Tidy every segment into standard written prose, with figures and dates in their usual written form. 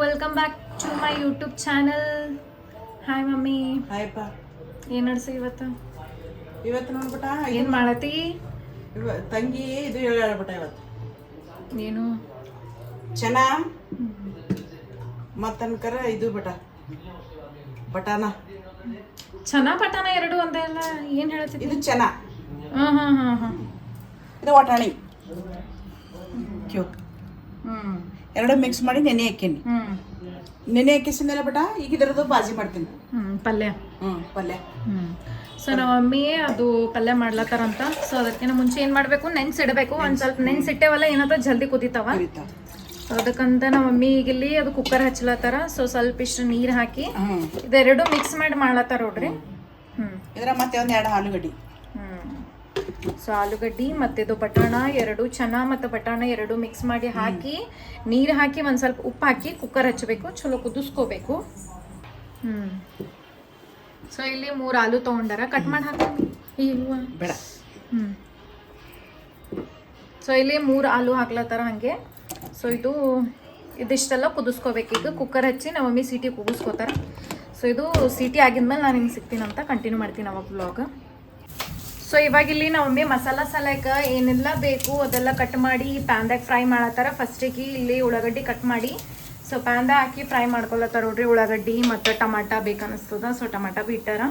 Welcome back to my YouTube channel. Hi mummy. ಹಾಯಪ್ಪ. ಏನು ನಡ್ಸಿ ಇವತ್ತು ನೋಡ್ಬಿಟ್ಟ ಏನು ಮಾಡತ್ತಿ ತಂಗಿ ಇದು ಹೇಳ್ಬಿಟ್ಟ ಇವತ್ತು ಏನು ಚೆನ್ನ ಮತ್ತನ್ಕರ ಇದು ಬಟಾನ ಚೆನ್ನ ಪಟಾನ ಎರಡು ಒಂದೇ ಅಲ್ಲ. ಏನು ಹೇಳತ್ತಿ? ಇದು ಚೆನ್ನ, ಹಾಂ ಇದು ವಟಾಣಿ ಎರಡು ಮಿಕ್ಸ್ ಮಾಡಿ ನೆನೆ ಹಾಕೀನಿ. ನೆನೆ ಹಾಕಿಸಿದ್ಮೇಲೆ ಬಟ ಈಗ ಇದರದ್ದು ಬಾಜಿ ಮಾಡ್ತೀನಿ. ಪಲ್ಯ. ಪಲ್ಯ. ಸೊ ನಮ್ಮ ಮಮ್ಮಿ ಅದು ಪಲ್ಯ ಮಾಡ್ಲತ್ತಾರಂತ. ಸೊ ಅದಕ್ಕಿಂತ ಮುಂಚೆ ಏನು ಮಾಡಬೇಕು, ನೆನ್ಸಿಡಬೇಕು. ಒಂದು ಸ್ವಲ್ಪ ನೆನ್ಸಿಟ್ಟೇವಲ್ಲ ಏನಾದ್ರು ಜಲ್ದಿ ಕುದಿತಾವ. ಸೊ ಅದಕ್ಕಂತ ನಮ್ಮ ಮಮ್ಮಿ ಈಗ ಇಲ್ಲಿ ಅದು ಕುಕ್ಕರ್ ಹಚ್ಲತ್ತಾರ. ಸೊ ಸ್ವಲ್ಪ ಇಷ್ಟು ನೀರು ಹಾಕಿ ಇದೆರಡು ಮಿಕ್ಸ್ ಮಾಡಿ ಮಾಡ್ಲತ್ತಾರ ನೋಡ್ರಿ. ಇದ್ರ ಮತ್ತೆ ಒಂದು ಎರಡು ಆಲೂಗಡ್ಡಿ. ಸೊ ಆಲೂಗಡ್ಡಿ ಮತ್ತು ಇದು ಬಟಾಣ ಎರಡು, ಚೆನ್ನ ಮತ್ತು ಬಟಾಣ ಎರಡು ಮಿಕ್ಸ್ ಮಾಡಿ ಹಾಕಿ ನೀರು ಹಾಕಿ ಒಂದು ಸ್ವಲ್ಪ ಉಪ್ಪು ಹಾಕಿ ಕುಕ್ಕರ್ ಹಚ್ಚಬೇಕು. ಚಲೋ ಕುದಿಸ್ಕೋಬೇಕು. ಸೊ ಇಲ್ಲಿ 3 ಆಲೂ ತೊಗೊಂಡಾರ. ಕಟ್ ಮಾಡಿ ಹಾಕಿ ಇಲ್ವಾ ಬೇಡ. ಸೊ ಇಲ್ಲಿ 3 ಆಲೂ ಹಾಕ್ಲತ್ತಾರ ಹಾಗೆ. ಸೊ ಇದಿಷ್ಟೆಲ್ಲ ಕುದಿಸ್ಕೋಬೇಕು. ಈಗ ಕುಕ್ಕರ್ ಹಚ್ಚಿ ನಮ್ಮ ಮಮ್ಮಿ ಸೀಟಿ ಕುದಿಸ್ಕೋತಾರ. ಸೊ ಇದು ಸೀಟಿ ಆಗಿದ್ಮೇಲೆ ನಾನು ಹಿಂಗೆ ಸಿಗ್ತೀನಂತ ಕಂಟಿನ್ಯೂ ಮಾಡ್ತೀನಿ ಅವಾಗ ಬ್ಲಾಗ್. ಸೊ ಇವಾಗ ಇಲ್ಲಿ ನಮ್ಮ ಮಮ್ಮಿ ಮಸಾಲ ಸಲಕ ಏನೆಲ್ಲ ಬೇಕು ಅದೆಲ್ಲ ಕಟ್ ಮಾಡಿ ಪ್ಯಾನ್ದಾಗ ಫ್ರೈ ಮಾಡತ್ತಾರ. ಫಸ್ಟಿಗೆ ಇಲ್ಲಿ ಉಳ್ಳಾಗಡ್ಡಿ ಕಟ್ ಮಾಡಿ ಸೊ ಪ್ಯಾನ್ದಾಗ ಹಾಕಿ ಫ್ರೈ ಮಾಡ್ಕೊಳತ್ತಾರ ನೋಡ್ರಿ. ಉಳ್ಳಾಗಡ್ಡಿ ಮತ್ತು ಟಮಾಟ ಬೇಕನ್ನಿಸ್ತದ. ಸೊ ಟಮಾಟ ಬಿ ಇಟ್ಟಾರ.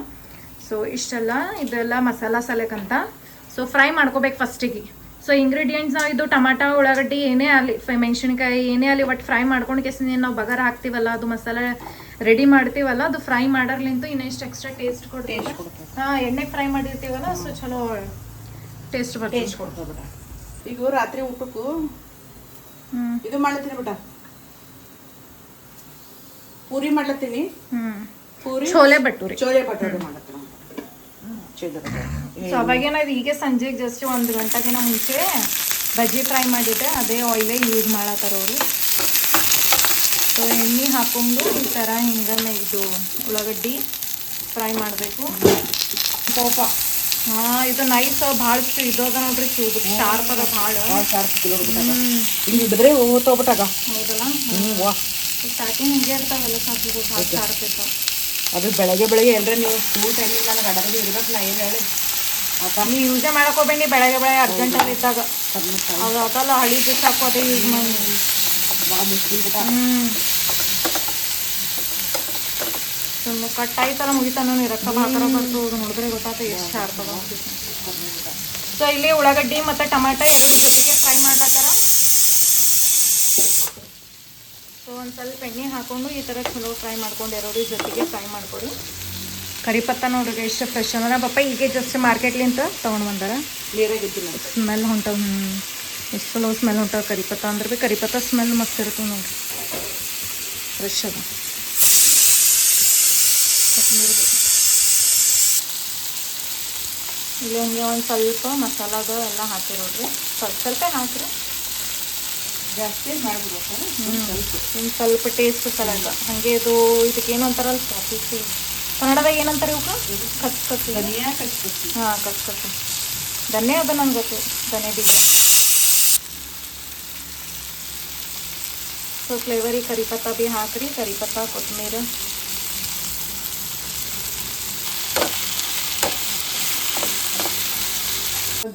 ಸೊ ಇಷ್ಟೆಲ್ಲ ಇದೆಲ್ಲ ಮಸಾಲ ಸಲಕಂತ. ಸೊ ಫ್ರೈ ಮಾಡ್ಕೋಬೇಕು ಫಸ್ಟಿಗೆ. ಸೊ ಇಂಗ್ರೀಡಿಯೆಂಟ್ಸ್ ಇದು ಟಮಾಟ ಉಳ್ಳಾಗಡ್ಡಿ ಏನೇ ಆಗಲಿ, ಮೆಣಸಿನ್ಕಾಯಿ ಏನೇ ಆಗಲಿ ಒಟ್ಟು ಫ್ರೈ ಮಾಡ್ಕೊಂಡು ಕೆಸಿನ ನಾವು ಬಗಾರ ಹಾಕ್ತೀವಲ್ಲ, ಅದು ಮಸಾಲ ರೆಡಿ ಮಾಡ್ತೀವಲ್ಲ, ಅದು ಫ್ರೈ ಮಾಡೋರ್ಲಿಂತ ಇನ್ನೆಷ್ಟು ಎಕ್ಸ್ಟ್ರಾ ಟೇಸ್ಟ್ ಕೊಡ್ತೀವಿ. ಎಣ್ಣೆ ಫ್ರೈ ಮಾಡಿರ್ತೀವಲ್ಲ, ಸೊ ಚಲೋ ಟೇಸ್ಟ್ ಕೊಡ್ತದ. ಈಗ ರಾತ್ರಿ ಊಟಕ್ಕೂ ಇದು ಮಾಡ್ಲತ್ತೀನಿ ಬಿಟ್ಟ, ಪೂರಿ ಮಾಡ್ಲತ್ತೀನಿ. ಪೂರಿ ಚೋಲೆ ಭಟೂರಿ ಮಾಡ್ಲತ್ತೀನಿ. ಸೊ ಅವಾಗೇನಾದ್ರು ಈಗ ಸಂಜೆಗೆ ಜಸ್ಟ್ 1 ಗಂಟೆಗಿನ ಮುಂಚೆ ಬಜ್ಜಿ ಫ್ರೈ ಮಾಡಿದ್ದೆ, ಅದೇ ಆಯಿಲೇ ಯೂಸ್ ಮಾಡತ್ತಾರ ಅವರು. ಸೊ ಎಣ್ಣೆ ಹಾಕೊಂಡು ಈ ಥರ ಹಿಂಗೆ ಇದು ಉಳ್ಳಾಗಡ್ಡಿ ಫ್ರೈ ಮಾಡಬೇಕು. ಕೋಪ ಇದು ನೈಸ್ ಭಾಳ ಇದದ ನೋಡ್ರಿ. ಶಾರ್ಪ್ ಅದ ಭಾಳ. ಹಿಡಿದ್ರೆ ಹೋಗ್ಬಿಟ್ಟಾಗ ಹೌದಲ್ಲ. ಸ್ಟಾರ್ಟಿಂಗ್ ಹಿಂಗೆ ಇರ್ತಾವೆಲ್ಲ ಸಾಕು ಭಾಳ ಶಾರ್ಪ್ ಇರ್ತಾವೆ. ಅದು ಬೆಳಗ್ಗೆ ಎಲ್ಲರೂ ನೀವು ಸ್ಕೂಲ್ ಟೈಮಿಗೆ ನನಗೆ ಅಡಗಡಿ ಇರ್ಬೇಕು. ನಾ ಏನು ಹೇಳಿ ನೀವು ಯೂಸೇ ಮಾಡಕೋಬೇಡಿ ಬೆಳಗ್ಗೆ ಅರ್ಜೆಂಟಲ್ಲಿ ಇದ್ದಾಗ. ಅದು ಅದಲ್ಲ ಹಳಿದು ಸಾಕು, ಅದೇ ಯೂಸ್ ಮಾಡಿ. ಸುಮ್ಮನೆ ಕಟ್ ಆಯ್ತಲ್ಲ ಮುಗಿತಾನ ರೊಕ್ಕ ಹಾಕರ ಬಂತು. ಅದು ನೋಡಿದ್ರೆ ಗೊತ್ತಾಗ್ತದೆ ಎಷ್ಟು ಶಾರ್ಪ್ ಅದ. ಸೊ ಇಲ್ಲಿ ಉಳ್ಳಾಗಡ್ಡಿ ಮತ್ತು ಟಮಾಟ ಎರಡು ಜೊತೆಗೆ ಫ್ರೈ ಮಾಡ್ಲತ್ತಾರ. ಸೊ ಒಂದು ಸ್ವಲ್ಪ ಎಣ್ಣೆ ಹಾಕೊಂಡು ಈ ಥರ ಚಲೋ ಫ್ರೈ ಮಾಡ್ಕೊಂಡು ಎರಡು ಜೊತೆಗೆ ಫ್ರೈ ಮಾಡ್ಕೊಡಿ. ಕರಿಪತ್ತ ನೋಡ್ರಿ ಎಷ್ಟು ಫ್ರೆಶ್ ಅಂದ್ರೆ ಪಪ್ಪ ಈಗ ಜಸ್ಟ್ ಮಾರ್ಕೆಟ್ಲಿಂತ ತೊಗೊಂಡು ಬಂದಾರ. ಸ್ಮೆಲ್ ಹೊಂಟವು. ಎಷ್ಟು ಚಲೋ ಸ್ಮೆಲ್ ಹೊಂಟವು. ಕರಿಪತ್ತ ಅಂದ್ರೆ ಭೀ ಕರಿಪತ್ತ ಸ್ಮೆಲ್ ಮಸ್ತ್ ಇರ್ತವೆ ನೋಡ್ರಿ. ಫ್ರೆಶ್ ಅದ. ಇಲ್ಲಿ ಹಂಗೆ ಒಂದು ಸ್ವಲ್ಪ ಮಸಾಲಾದ ಎಲ್ಲ ಹಾಕಿ ನೋಡ್ರಿ. ಸ್ವಲ್ಪ ಹಾಕಿರಿ, ಜಾಸ್ತಿ ಮಾಡಿಬಿಡ್ಬೇಕು. ಒಂದು ಸ್ವಲ್ಪ ಟೇಸ್ಟ್ ಸಲಗ ಹಾಗೆ. ಇದಕ್ಕೇನು ಅಂತಾರಲ್ಲ ಕಾಫಿ, ಕನ್ನಡದಾಗ ಏನಂತಾರೆ ಇವಕ್ಕೆ? ಕಸ್ಕಸಿ. ಹಾಂ ಕಸ್ಕಸಿ. ಧನ್ಯ ಅದ ನಂಗೆ ಗೊತ್ತು, ಧನ್ಯ ಬೀಜ. ಸೊ ಫ್ಲೇವರಿಗೆ ಕರಿಪತ್ತ ಭೀ ಹಾಕ್ರಿ. ಕರಿಪತ್ತ ಕೊತ್ತಂಬರಿ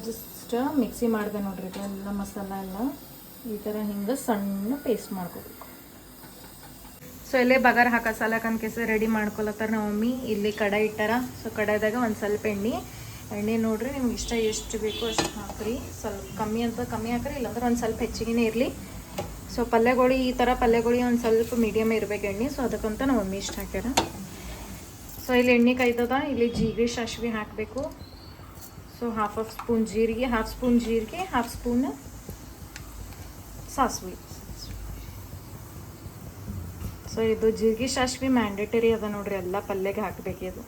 ಜಸ್ಟ್ ಮಿಕ್ಸಿ ಮಾಡಿದೆ ನೋಡ್ರಿ. ಎಲ್ಲ ಮಸಾಲ ಎಲ್ಲ ಈ ಥರ ಹಿಂಗೆ ಸಣ್ಣ ಪೇಸ್ಟ್ ಮಾಡ್ಕೋಬೇಕು. ಸೊ ಇಲ್ಲೇ ಬಗಾರ ಹಾಕೋ ಸಲಕನ್ ಕೆಸ ರೆಡಿ ಮಾಡ್ಕೊಳತ್ತಾರ ನಮ್ಮ ಮಮ್ಮಿ. ಇಲ್ಲಿ ಕಡಾಯಿ ಇಟ್ಟಾರ. ಸೊ ಕಡಾಯಿದಾಗ ಒಂದು ಸ್ವಲ್ಪ ಎಣ್ಣೆ ನೋಡ್ರಿ ನಿಮ್ಗೆ ಇಷ್ಟ ಎಷ್ಟು ಬೇಕೋ ಅಷ್ಟು ಹಾಕ್ರಿ. ಸ್ವಲ್ಪ ಕಮ್ಮಿ ಅಂತ ಕಮ್ಮಿ ಹಾಕ್ರಿ, ಇಲ್ಲಾಂದ್ರೆ ಒಂದು ಸ್ವಲ್ಪ ಹೆಚ್ಚಿಗೆ ಇರಲಿ. ಸೊ ಪಲ್ಯಗಳು ಈ ಥರ ಪಲ್ಯಗಳು ಒಂದು ಸ್ವಲ್ಪ ಮೀಡಿಯಮ್ ಇರಬೇಕು ಎಣ್ಣೆ. ಸೊ ಅದಕ್ಕಂತ ನಮ್ಮ ಮಮ್ಮಿ ಇಷ್ಟ ಹಾಕ್ಯಾರ. ಸೊ ಇಲ್ಲಿ ಎಣ್ಣೆ ಕಾಯ್ತದ. ಇಲ್ಲಿ ಜೀರಿಗೆ ಸಾಸಿವೆ ಹಾಕಬೇಕು. ಸೊ ಹಾಫ್ ಸ್ಪೂನ್ ಜೀರಿಗೆ, ಹಾಫ್ ಸ್ಪೂನ್ ಸಾಸಿವೆ. ಸೊ ಇದು ಜೀರಿಗೆ ಸಾಸಿವೆ ಮ್ಯಾಂಡೇಟರಿ ಅದ ನೋಡ್ರಿ. ಎಲ್ಲ ಪಲ್ಯಗೆ ಹಾಕಬೇಕು. ಇದು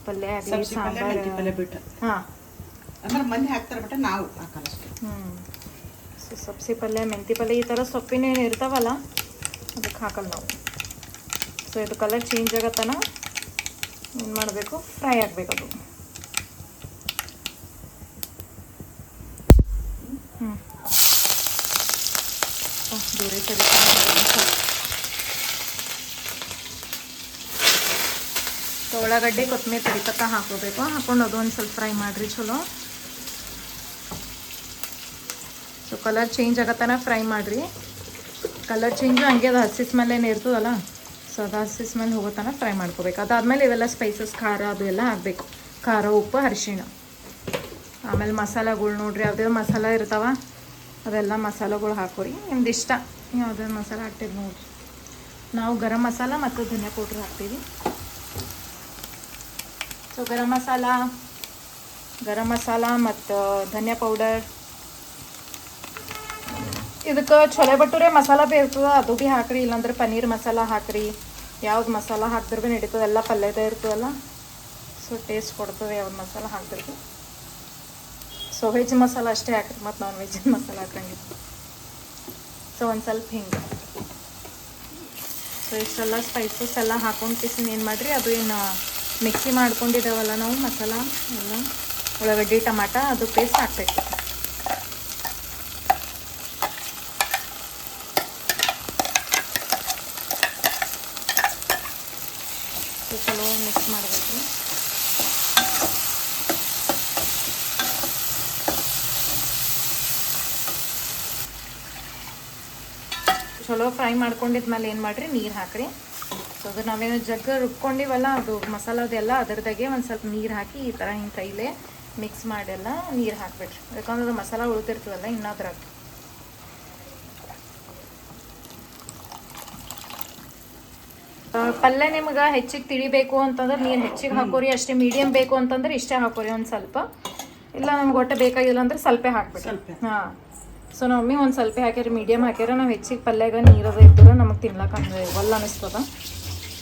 ಪಲ್ಯ ಆಗಲಿ ಸಾಂಬಾರು ಬಿಟ್ಟು ಹಾಂ ಅಂದ್ರೆ ಮಂದಿ ಹಾಕ್ತಾರೆ ಬಟ್ ನಾವು ಹಾಕಲ್ಲ. ಸೊ ಸಬ್ಸಿ ಪಲ್ಯ, ಮೆಂತಿ ಪಲ್ಯ ಈ ಥರ ಸೊಪ್ಪಿನೇನು ಇರ್ತಾವಲ್ಲ ಅದಕ್ಕೆ ಹಾಕಲ್ಲ ನಾವು. ಸೊ ಇದು ಕಲರ್ ಚೇಂಜ್ ಆಗತ್ತನ ಏನು ಮಾಡಬೇಕು, ಫ್ರೈ ಆಗಬೇಕು ಅದು. ದೂರ ಸರಿ ಉಳ್ಳಾಗಡ್ಡೆ ಕೊತ್ತಂಬರಿ ಕರಿಪತ್ತ ಹಾಕೋಬೇಕು. ಹಾಕೊಂಡು ಅದು ಒಂದು ಸ್ವಲ್ಪ ಫ್ರೈ ಮಾಡಿರಿ ಚಲೋ. ಸೊ ಕಲರ್ ಚೇಂಜ್ ಆಗತ್ತನ ಫ್ರೈ ಮಾಡಿರಿ. ಕಲರ್ ಚೇಂಜು ಹಂಗೆ ಅದು ಹಸಿ ಸ್ಮೆಲ್ ಏನು ಇರ್ತದಲ್ಲ, ಸೊ ಅದು ಹಸಿ ಸ್ಮೆಲ್ ಹೋಗೋತನ ಫ್ರೈ ಮಾಡ್ಕೋಬೇಕು. ಅದಾದಮೇಲೆ ಇವೆಲ್ಲ ಸ್ಪೈಸಸ್ ಖಾರ ಅದು ಎಲ್ಲ ಹಾಕಬೇಕು. ಖಾರ, ಉಪ್ಪು, ಅರಿಶಿಣ, ಆಮೇಲೆ ಮಸಾಲೆಗಳು ನೋಡ್ರಿ ಯಾವ್ದು ಮಸಾಲ ಇರ್ತಾವ ಅದೆಲ್ಲ ಮಸಾಲೆಗಳು ಹಾಕೋರಿ. ನಿಮ್ದು ಇಷ್ಟ ಯಾವ್ದು ಮಸಾಲೆ ಹಾಕ್ತೀವಿ ನೋಡ್ರಿ. ನಾವು ಗರಂ ಮಸಾಲ ಮತ್ತು ಧನಿಯಾ ಪೌಡ್ರ್ ಹಾಕ್ತೀವಿ. ಸೊ ಗರಂ ಮಸಾಲ ಮತ್ತು ಧನಿಯಾ ಪೌಡರ್. ಇದಕ್ಕೆ ಚೊಲೆ ಭಟೂರೆ ಮಸಾಲ ಭೀ ಇರ್ತದೆ, ಅದು ಭೀ ಹಾಕ್ರಿ. ಇಲ್ಲಾಂದ್ರೆ ಪನ್ನೀರ್ ಮಸಾಲ ಹಾಕ್ರಿ. ಯಾವ್ದು ಮಸಾಲ ಹಾಕಿದ್ರೆ ಭೀ ನಡೀತದೆ, ಎಲ್ಲ ಪಲ್ಯದ ಇರ್ತದಲ್ಲ, ಸೊ ಟೇಸ್ಟ್ ಕೊಡ್ತದೆ ಯಾವ್ದು ಮಸಾಲ ಹಾಕಿದ್ರೆ ಭೀ. ಸೊ ವೆಜ್ ಮಸಾಲ ಅಷ್ಟೇ ಹಾಕ್ರಿ, ಮತ್ತು ನಾನ್ ವೆಜ್ ಮಸಾಲ ಹಾಕಂಗಿಲ್ಲ. ಸೊ ಒಂದು ಸ್ವಲ್ಪ ಹಿಂಗೆ. ಸೊ ಇಷ್ಟೆಲ್ಲ ಸ್ಪೈಸಸ್ ಎಲ್ಲ ಹಾಕೊಂಡು ಕಿಸಿನ ಏನು ಮಾಡಿರಿ, ಅದು ಏನು ಮಿಕ್ಸಿ ಮಾಡ್ಕೊಂಡಿದ್ದೇವಲ್ಲ ನಾವು ಮಸಾಲ ಎಲ್ಲ, ಉಳ್ಳಾಗಡ್ಡಿ ಟಮಾಟ ಅದು ಪೇಸ್ಟ್ ಹಾಕ್ಬೇಕು. ಚಲೋ ಮಿಕ್ಸ್ ಮಾಡಬೇಕು. ಚಲೋ ಫ್ರೈ ಮಾಡ್ಕೊಂಡಿದ್ಮೇಲೆ ಏನು ಮಾಡಿರಿ, ನೀರು ಹಾಕ್ರಿ. ಸೊ ಅದು ನಾವೇನು ಜಗ್ಗ ರುಬ್ಕೊಂಡಿವಲ್ಲ ಅದು ಮಸಾಲದೆಲ್ಲ ಅದರದಾಗೆ ಒಂದು ಸ್ವಲ್ಪ ನೀರು ಹಾಕಿ ಈ ಥರ ಹಿಂಗೆ ಕೈಲೇ ಮಿಕ್ಸ್ ಮಾಡೆಲ್ಲ ನೀರು ಹಾಕ್ಬಿಡ್ರಿ. ಯಾಕಂದ್ರೆ ಅದು ಮಸಾಲ ಉಳಿದಿರ್ತದಲ್ಲ ಇನ್ನದ್ರಾಗ. ಪಲ್ಯ ನಿಮ್ಗೆ ಹೆಚ್ಚಿಗೆ ತಿಳಿಬೇಕು ಅಂತಂದ್ರೆ ನೀರು ಹೆಚ್ಚಿಗೆ ಹಾಕೋರಿ, ಅಷ್ಟೇ. ಮೀಡಿಯಮ್ ಬೇಕು ಅಂತಂದ್ರೆ ಇಷ್ಟೇ ಹಾಕೋರಿ ಒಂದು ಸ್ವಲ್ಪ. ಇಲ್ಲ ನಮ್ಗೆ ಒಟ್ಟು ಬೇಕಾಗಿಲ್ಲ ಅಂದ್ರೆ ಸ್ವಲ್ಪ ಹಾಕ್ಬಿಡ್ರಿ. ಹಾಂ, ಸೊ ನಮ್ಮಿ ಒಂದು ಸ್ವಲ್ಪ ಹಾಕ್ಯಾರ, ಮೀಡಿಯಮ್ ಹಾಕ್ಯಾರ. ನಾವು ಹೆಚ್ಚಿಗೆ ಪಲ್ಯಾಗ ನೀರದ ಇದ್ರೆ ನಮಗೆ ತಿನ್ಲಕ್ಕೆ ಹಂಗೆ ಒಲ್ಲ ಅನ್ನಿಸ್ತದ.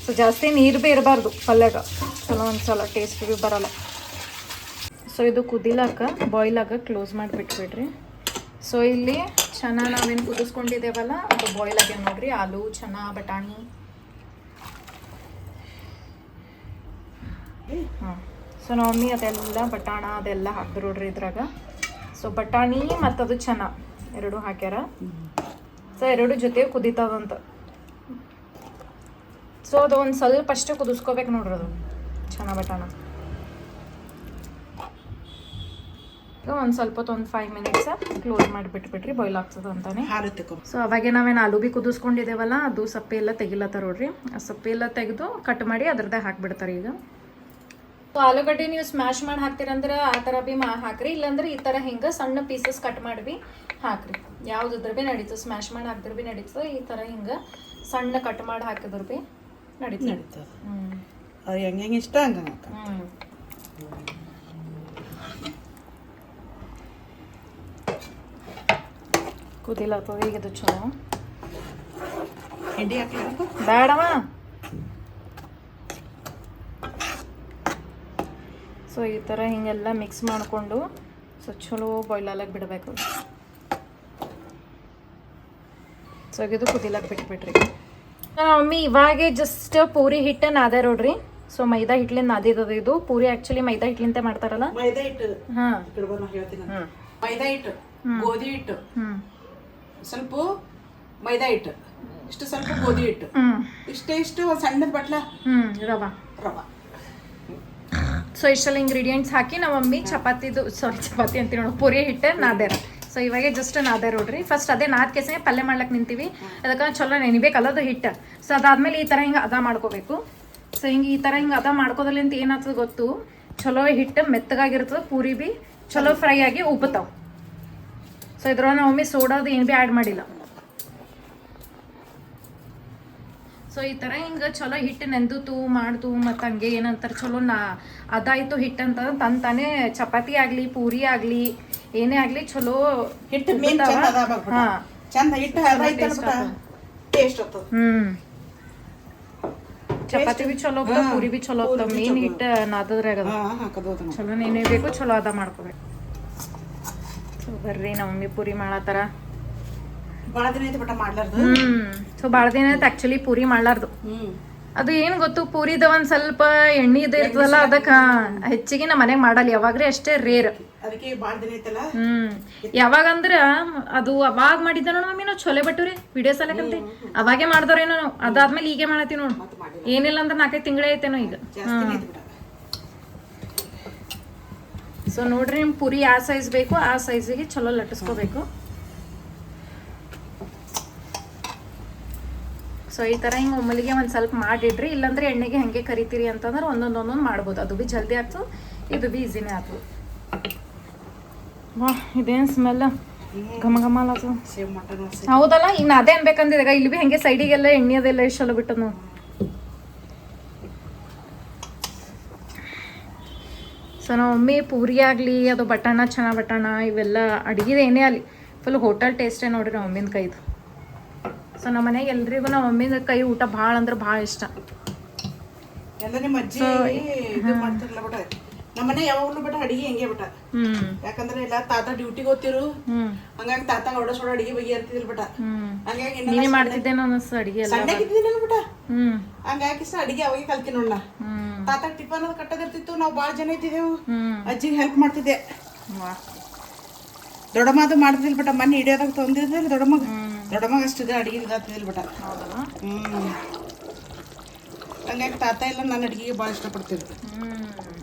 ಸೊ ಜಾಸ್ತಿ ನೀರು ಭೀ ಇರಬಾರ್ದು ಪಲ್ಯಾಗ, ಚಲೋ ಒಂದ್ಸಲ ಟೇಸ್ಟ್ ಭೀ ಬರಲ್ಲ. ಸೊ ಇದು ಕುದಿಲಾಕ ಬಾಯ್ಲಾಗ ಕ್ಲೋಸ್ ಮಾಡಿಬಿಟ್ಬಿಡ್ರಿ. ಸೊ ಇಲ್ಲಿ ಚೆನ್ನಾಗಿ ನಾವೇನು ಕುದಿಸ್ಕೊಂಡಿದ್ದೇವಲ್ಲ ಅದು ಬಾಯ್ಲ್ ಆಗ್ಯಾವ ನೋಡ್ರಿ. ಆಲೂ, ಚೆನ್ನ, ಬಟಾಣಿ. ಹಾಂ, ಸೊ ನಮ್ಮಿ ಅದೆಲ್ಲ ಬಟಾಣ ಅದೆಲ್ಲ ಹಾಕ್ದ್ರು ನೋಡ್ರಿ ಇದ್ರಾಗ. ಸೊ ಬಟಾಣಿ ಮತ್ತು ಅದು ಚೆನ್ನ ಎರಡು ಹಾಕ್ಯಾರ. ಸೊ ಎರಡು ಜೊತೆ ಕುದಿತದಂತ. ಸೊ ಅದು ಒಂದು ಸ್ವಲ್ಪ ಅಷ್ಟೇ ಕುದಿಸ್ಕೋಬೇಕು ನೋಡ್ರಿ ಅದು ಚೆನ್ನ ಬಟಾಣ. ಒಂದು ಸ್ವಲ್ಪ ಹೊತ್ತು ಒಂದು 5 ಮಿನಿಟ್ಸ್ ಕ್ಲೋಸ್ ಮಾಡಿಬಿಟ್ಬಿಟ್ರಿ, ಬಾಯ್ಲ್ ಆಗ್ತದೆ ಅಂತಾನೆ. ಸೊ ಅವಾಗೆ ನಾವೇನು ಆಲೂ ಭೀ ಕುದಿಸ್ಕೊಂಡಿದ್ದೇವಲ್ಲ ಅದು ಸಪ್ಪೆ ಎಲ್ಲ ತೆಗಿಲತ್ತಾರ ನೋಡ್ರಿ. ಆ ಸಪ್ಪೆ ಎಲ್ಲ ತೆಗೆದು ಕಟ್ ಮಾಡಿ ಅದ್ರದ್ದೇ ಹಾಕ್ಬಿಡ್ತಾರೆ ಈಗ. ಸೊ ಆಲೂಗಡ್ಡೆ ನೀವು ಸ್ಮ್ಯಾಶ್ ಮಾಡಿ ಹಾಕ್ತೀರಂದ್ರೆ ಆ ಥರ ಭೀ ಹಾಕ್ರಿ. ಇಲ್ಲಾಂದ್ರೆ ಈ ಥರ ಹಿಂಗೆ ಸಣ್ಣ ಪೀಸಸ್ ಕಟ್ ಮಾಡಿ ಹಾಕ್ರಿ. ಯಾವುದಿದ್ರೆ ಭೀ ನಡೀತದೆ, ಸ್ಮ್ಯಾಶ್ ಮಾಡಿ ಹಾಕಿದ್ರೆ ಭೀ ನಡೀತದೆ. ಈ ಥರ ಹಿಂಗೆ ಸಣ್ಣ ಕಟ್ ಮಾಡಿ ಹಾಕಿದ್ರೆ ಭೀ ನಡೀತದೆ. ಅದು ಹೆಂಗೆ ಇಷ್ಟ ಹಂಗೆ. ಕುದಿಲತ್ತದ ಈಗ ಇದು ಚಲೋ. ಹಿಂಡಿ ಹಾಕಿ ಬೇಡವ. ಸೊ ಈ ಥರ ಹಿಂಗೆಲ್ಲ ಮಿಕ್ಸ್ ಮಾಡಿಕೊಂಡು ಸೊ ಚಲೋ ಬಾಯ್ಲಾಗಿ ಬಿಡಬೇಕು. ಸೊ ಇದು ಕುದಿಲಕ್ಕೆ ಬಿಟ್ಬಿಟ್ರಿ. ಮಮ್ಮಿ ಇವಾಗೆ ಜಸ್ಟ್ ಪೂರಿ ಹಿಟ್ಟು ನಾದೆ ನೋಡ್ರಿ. ಸೊ ಮೈದಾ ಹಿಟ್ಲಿಂದ ನಾದಿದ್ದದು ಇದು. ಪೂರಿ ಆ್ಯಕ್ಚುಲಿ ಮೈದಾ ಹಿಟ್ಲಿಂದ ಮಾಡ್ತಾರಲ್ಲ. ಮೈದಾ ಹಿಟ್ಟು. ಹಾಂ, ಹೇಳ್ತೀನಿ. ಮೈದಾ ಹಿಟ್ಟು, ಗೋಧಿ ಹಿಟ್ಟು, ಸ್ವಲ್ಪ ಮೈದಾ ಹಿಟ್ಟು, ಇಷ್ಟು ಸ್ವಲ್ಪ ಗೋಧಿ ಹಿಟ್ಟು, ಇಷ್ಟು ಒಂದು ಸಣ್ಣದ ಬಟ್ಲ ರವಾ. ಸೊ ಇಷ್ಟೆಲ್ಲ ಇಂಗ್ರೀಡಿಯೆಂಟ್ಸ್ ಹಾಕಿ ನಮ್ಮ ಮಮ್ಮಿ ಚಪಾತಿ ಅಂತೀವಿ ನೋಡಿ, ಪೂರಿ ಹಿಟ್ಟು ನಾದ್ಯಾರ. ಸೊ ಇವಾಗೆ ಜಸ್ಟ್ ನಾದ್ಯಾರ ನೋಡ್ರಿ. ಫಸ್ಟ್ ಅದೇ ನಾದ್ ಕೆಸೆ ಪಲ್ಯ ಮಾಡ್ಲಕ್ಕೆ ನಿಂತೀವಿ. ಅದಕ್ಕೆ ಚಲೋ ನೆನಿಬೇಕಲ್ಲ ಅದು ಹಿಟ್ಟು. ಸೊ ಅದಾದ್ಮೇಲೆ ಈ ಥರ ಹಿಂಗೆ ಅದ ಮಾಡ್ಕೋಬೇಕು. ಸೊ ಹಿಂಗೆ ಈ ಥರ ಹಿಂಗೆ ಅದ ಮಾಡ್ಕೋದ್ರಲ್ಲಿಂತ ಏನಾಗ್ತದೆ ಗೊತ್ತು, ಚಲೋ ಹಿಟ್ಟು ಮೆತ್ತಗಾಗಿರ್ತದೆ, ಪೂರಿ ಭೀ ಚಲೋ ಫ್ರೈ ಆಗಿ ಉಬ್ಬತಾವ. ಸೊ ಇದ್ರೊಳಗೆ ನಮ್ಮ ಮಮ್ಮಿ ಸೋಡಾದು ಏನು ಭೀ ಆ್ಯಡ್ ಮಾಡಿಲ್ಲ. ಸೊ ಈ ಥರ ಹಿಂಗೆ ಚಲೋ ಹಿಟ್ಟು ನೆಂದುತು ಮಾಡ್ತು ಮತ್ತು ಹಂಗೆ ಏನಂತಾರೆ ಚಲೋ ಅದಾಯಿತು ಹಿಟ್ಟು ಅಂತ ತಂತಾನೆ ಚಪಾತಿ ಆಗಲಿ ಪೂರಿ ಆಗಲಿ ಏನೇ ಆಗಲಿ ಚಲೋ ಹಿಟ್ಟು ಮೇನ್ ಚಂದ ಹಿಟ್ಟು ಟೇಸ್ಟ್ ಆಗ್ತದೆ. ಚಪಾತಿ ಭೀ ಚಲೋ ಹೋಗ್ತಾವ, ಪೂರಿ ಭೀ ಚಲೋ ಹೋಗ್ತಾವ. ಮೇನ್ ಹಿಟ್ಟು ನಾದದ್ರಾಗ ಚಲೋ ಏನೇ ಬೇಕು ಚಲೋ ಅದ ಮಾಡ್ಕೋಬೇಕು. ಸೊ ಬರ್ರಿ ನಮ್ಮ ಮಮ್ಮಿ ಪೂರಿ ಮಾಡತ್ತಾರ. ಭಾಳ ದಿನ ಐತೆ ಬಟ ಮಾಡ್ಲಾರ್ದು. ಸೊ ಭಾಳ ದಿನ ಐತೆ ಆ್ಯಕ್ಚುಲಿ ಪೂರಿ ಮಾಡ್ಲಾರ್ದು. ಅದು ಏನು ಗೊತ್ತು, ಪೂರಿದ ಒಂದು ಸ್ವಲ್ಪ ಎಣ್ಣೆ ಇದು ಇರ್ತದಲ್ಲ, ಅದಕ್ಕೆ ಹೆಚ್ಚಿಗೆ ನಮ್ಮ ಮನೆಗೆ ಮಾಡಲ್ಲ, ಯಾವಾಗ್ರೆ ಅಷ್ಟೇ ರೇರ್. ಅದಕ್ಕೆ ಭಾಳ ದಿನ ಐತಲ್ಲ. ಯಾವಾಗಂದ್ರೆ ಅದು ಅವಾಗ ಮಾಡಿದ್ದ ನೋಡು ಮಮ್ಮಿ ನಾವು ಚೊಲೆ ಭಟೂರೆ ವಿಡಿಯೋಸ್ ಅಲ್ಲಕಂತೆ ಅವಾಗೆ ಮಾಡ್ದವ್ರೇನೋ ನಾವು. ಅದಾದ್ಮೇಲೆ ಹೀಗೆ ಮಾಡತ್ತೀವಿ ನೋಡು. ಏನಿಲ್ಲ ಅಂದ್ರೆ 4-5 ತಿಂಗಳೇ ಐತೇನೋ ಈಗ. ಜಾಸ್ತಿನೇ ಐತಿ ಬಿಡ. ಸೊ ನೋಡ್ರಿ ನಿಮ್ ಪೂರಿ ಯಾವ ಸೈಜ್ ಬೇಕು ಆ ಸೈಜಿಗೆ ಚಲೋ ಲಟ್ಟಿಸ್ಕೋಬೇಕು. ಸೊ ಈ ಥರ ಹಿಂಗೆ ಒಮ್ಮಲಿಗೆ ಒಂದು ಸ್ವಲ್ಪ ಮಾಡಿಡ್ರಿ, ಇಲ್ಲಾಂದ್ರೆ ಎಣ್ಣೆಗೆ ಹಾಗೆ ಕರಿತೀರಿ ಅಂತಂದ್ರೆ ಒಂದೊಂದು ಮಾಡ್ಬೋದು. ಅದು ಬಿ ಜಲ್ದಿ ಆಯ್ತು, ಇದು ಬಿ ಈಸಿನೇ ಆಯ್ತು. ವಾ ಇದೇನು ಸ್ಮೆಲ್ ಘಮ ಘಮ ಅಲ್ಲ. ಸೇವ್ ಮಟನ್ ಹೌದಲ್ಲ, ಇನ್ನು ಅದೇ ಅನ್ಬೇಕಂದಿದಾಗ ಇಲ್ಲಿ ಬಿ ಹಂಗೆ ಸೈಡಿಗೆಲ್ಲ ಎಣ್ಣೆ ಅದೆಲ್ಲ ಎಷ್ಟು ಚಲೋ ಬಿಟ್ಟದ ನಾವು. ಸೊ ನಮ್ಮ ಮಮ್ಮಿ ಪೂರಿ ಆಗಲಿ ಅದು ಬಟಾಣ ಚೆನ್ನ ಬಟಾಣ ಇವೆಲ್ಲ ಅಡುಗೆದು ಏನೇ ಆಗಲಿ ಫುಲ್ ಹೋಟೆಲ್ ಟೇಸ್ಟೇ ನೋಡ್ರಿ ನಮ್ಮ ಮಮ್ಮಿನ ಕೈದು. ಸೊ ನಮ್ಮ ಮನೆಗೆ ಎಲ್ರಿಗೂ ನಮ್ಮ ಮಮ್ಮಿನ ಕೈ ಊಟ ಭಾಳ ಅಂದ್ರೆ ಭಾಳ ಇಷ್ಟ. ಎಲ್ಲ ನಿಮ್ಮ ಅಜ್ಜಿ ಇದು ಮಾಡ್ತಿರ್ಲ ಬಿಡ. ನಮ್ಮನೆ ಯಾವಾಗಲೂ ಬಿಟ್ಟ ಅಡಿಗೆ ಹೆಂಗೆ ಬಿಟ್ಟ. ಯಾಕಂದ್ರೆ ಎಲ್ಲ ತಾತ ಡ್ಯೂಟಿಗೆ ಹೋಗ್ತಿರು, ಹಂಗಾಗಿ ತಾತ ಹೊಡಸೋಡ ಅಡಿಗೆ ಬಗ್ಗೆ ಇರ್ತಿದಿಲ್ ಬಿಟ್ಟ. ಹಂಗಾಗಿ ನೀನೇ ಮಾಡ್ತಿದ್ದೇನೋ ಅನಿಸ್ತು ಅಡಿಗೆ ಎಲ್ಲ. ಸಣ್ಣಗಿದ್ದಿಲ್ಲ ಬಿಟ್ಟ. ಹಂಗಾಗಿ ಅಡಿಗೆ ಅವಾಗ ಕಲ್ತೀನಿ ನೋಡ. ತಾತ ಟಿಫನ್ ಅದು ಕಟ್ಟದಿರ್ತಿತ್ತು, ನಾವು ಭಾಳ ಜನ ಇದ್ದಿದ್ದೆವು, ಅಜ್ಜಿಗೆ ಹೆಲ್ಪ್ ಮಾಡ್ತಿದ್ದೆ. ದೊಡ್ಡಮ್ಮ ಅದು ಮಾಡ್ತಿದಿಲ್ ಬಿಟ್ಟ. ಮನೆ ಹಿಡಿಯೋದಾಗ ತೊಂದಿದ್ದಿಲ್ಲ ದೊಡ್ಡಮ್ಮಗ ಅಷ್ಟಿದೆ ಅಡಿಗೆ ಇದಾಗ್ತಿದಿಲ್ ಬಿಟ್ಟ. ಹಂಗಾಗಿ ತಾತ ಎಲ್ಲ ನನ್ನ ಅಡಿಗೆಗೆ ಭಾಳ ಇಷ್ಟಪಡ್ತಿದ್ರು.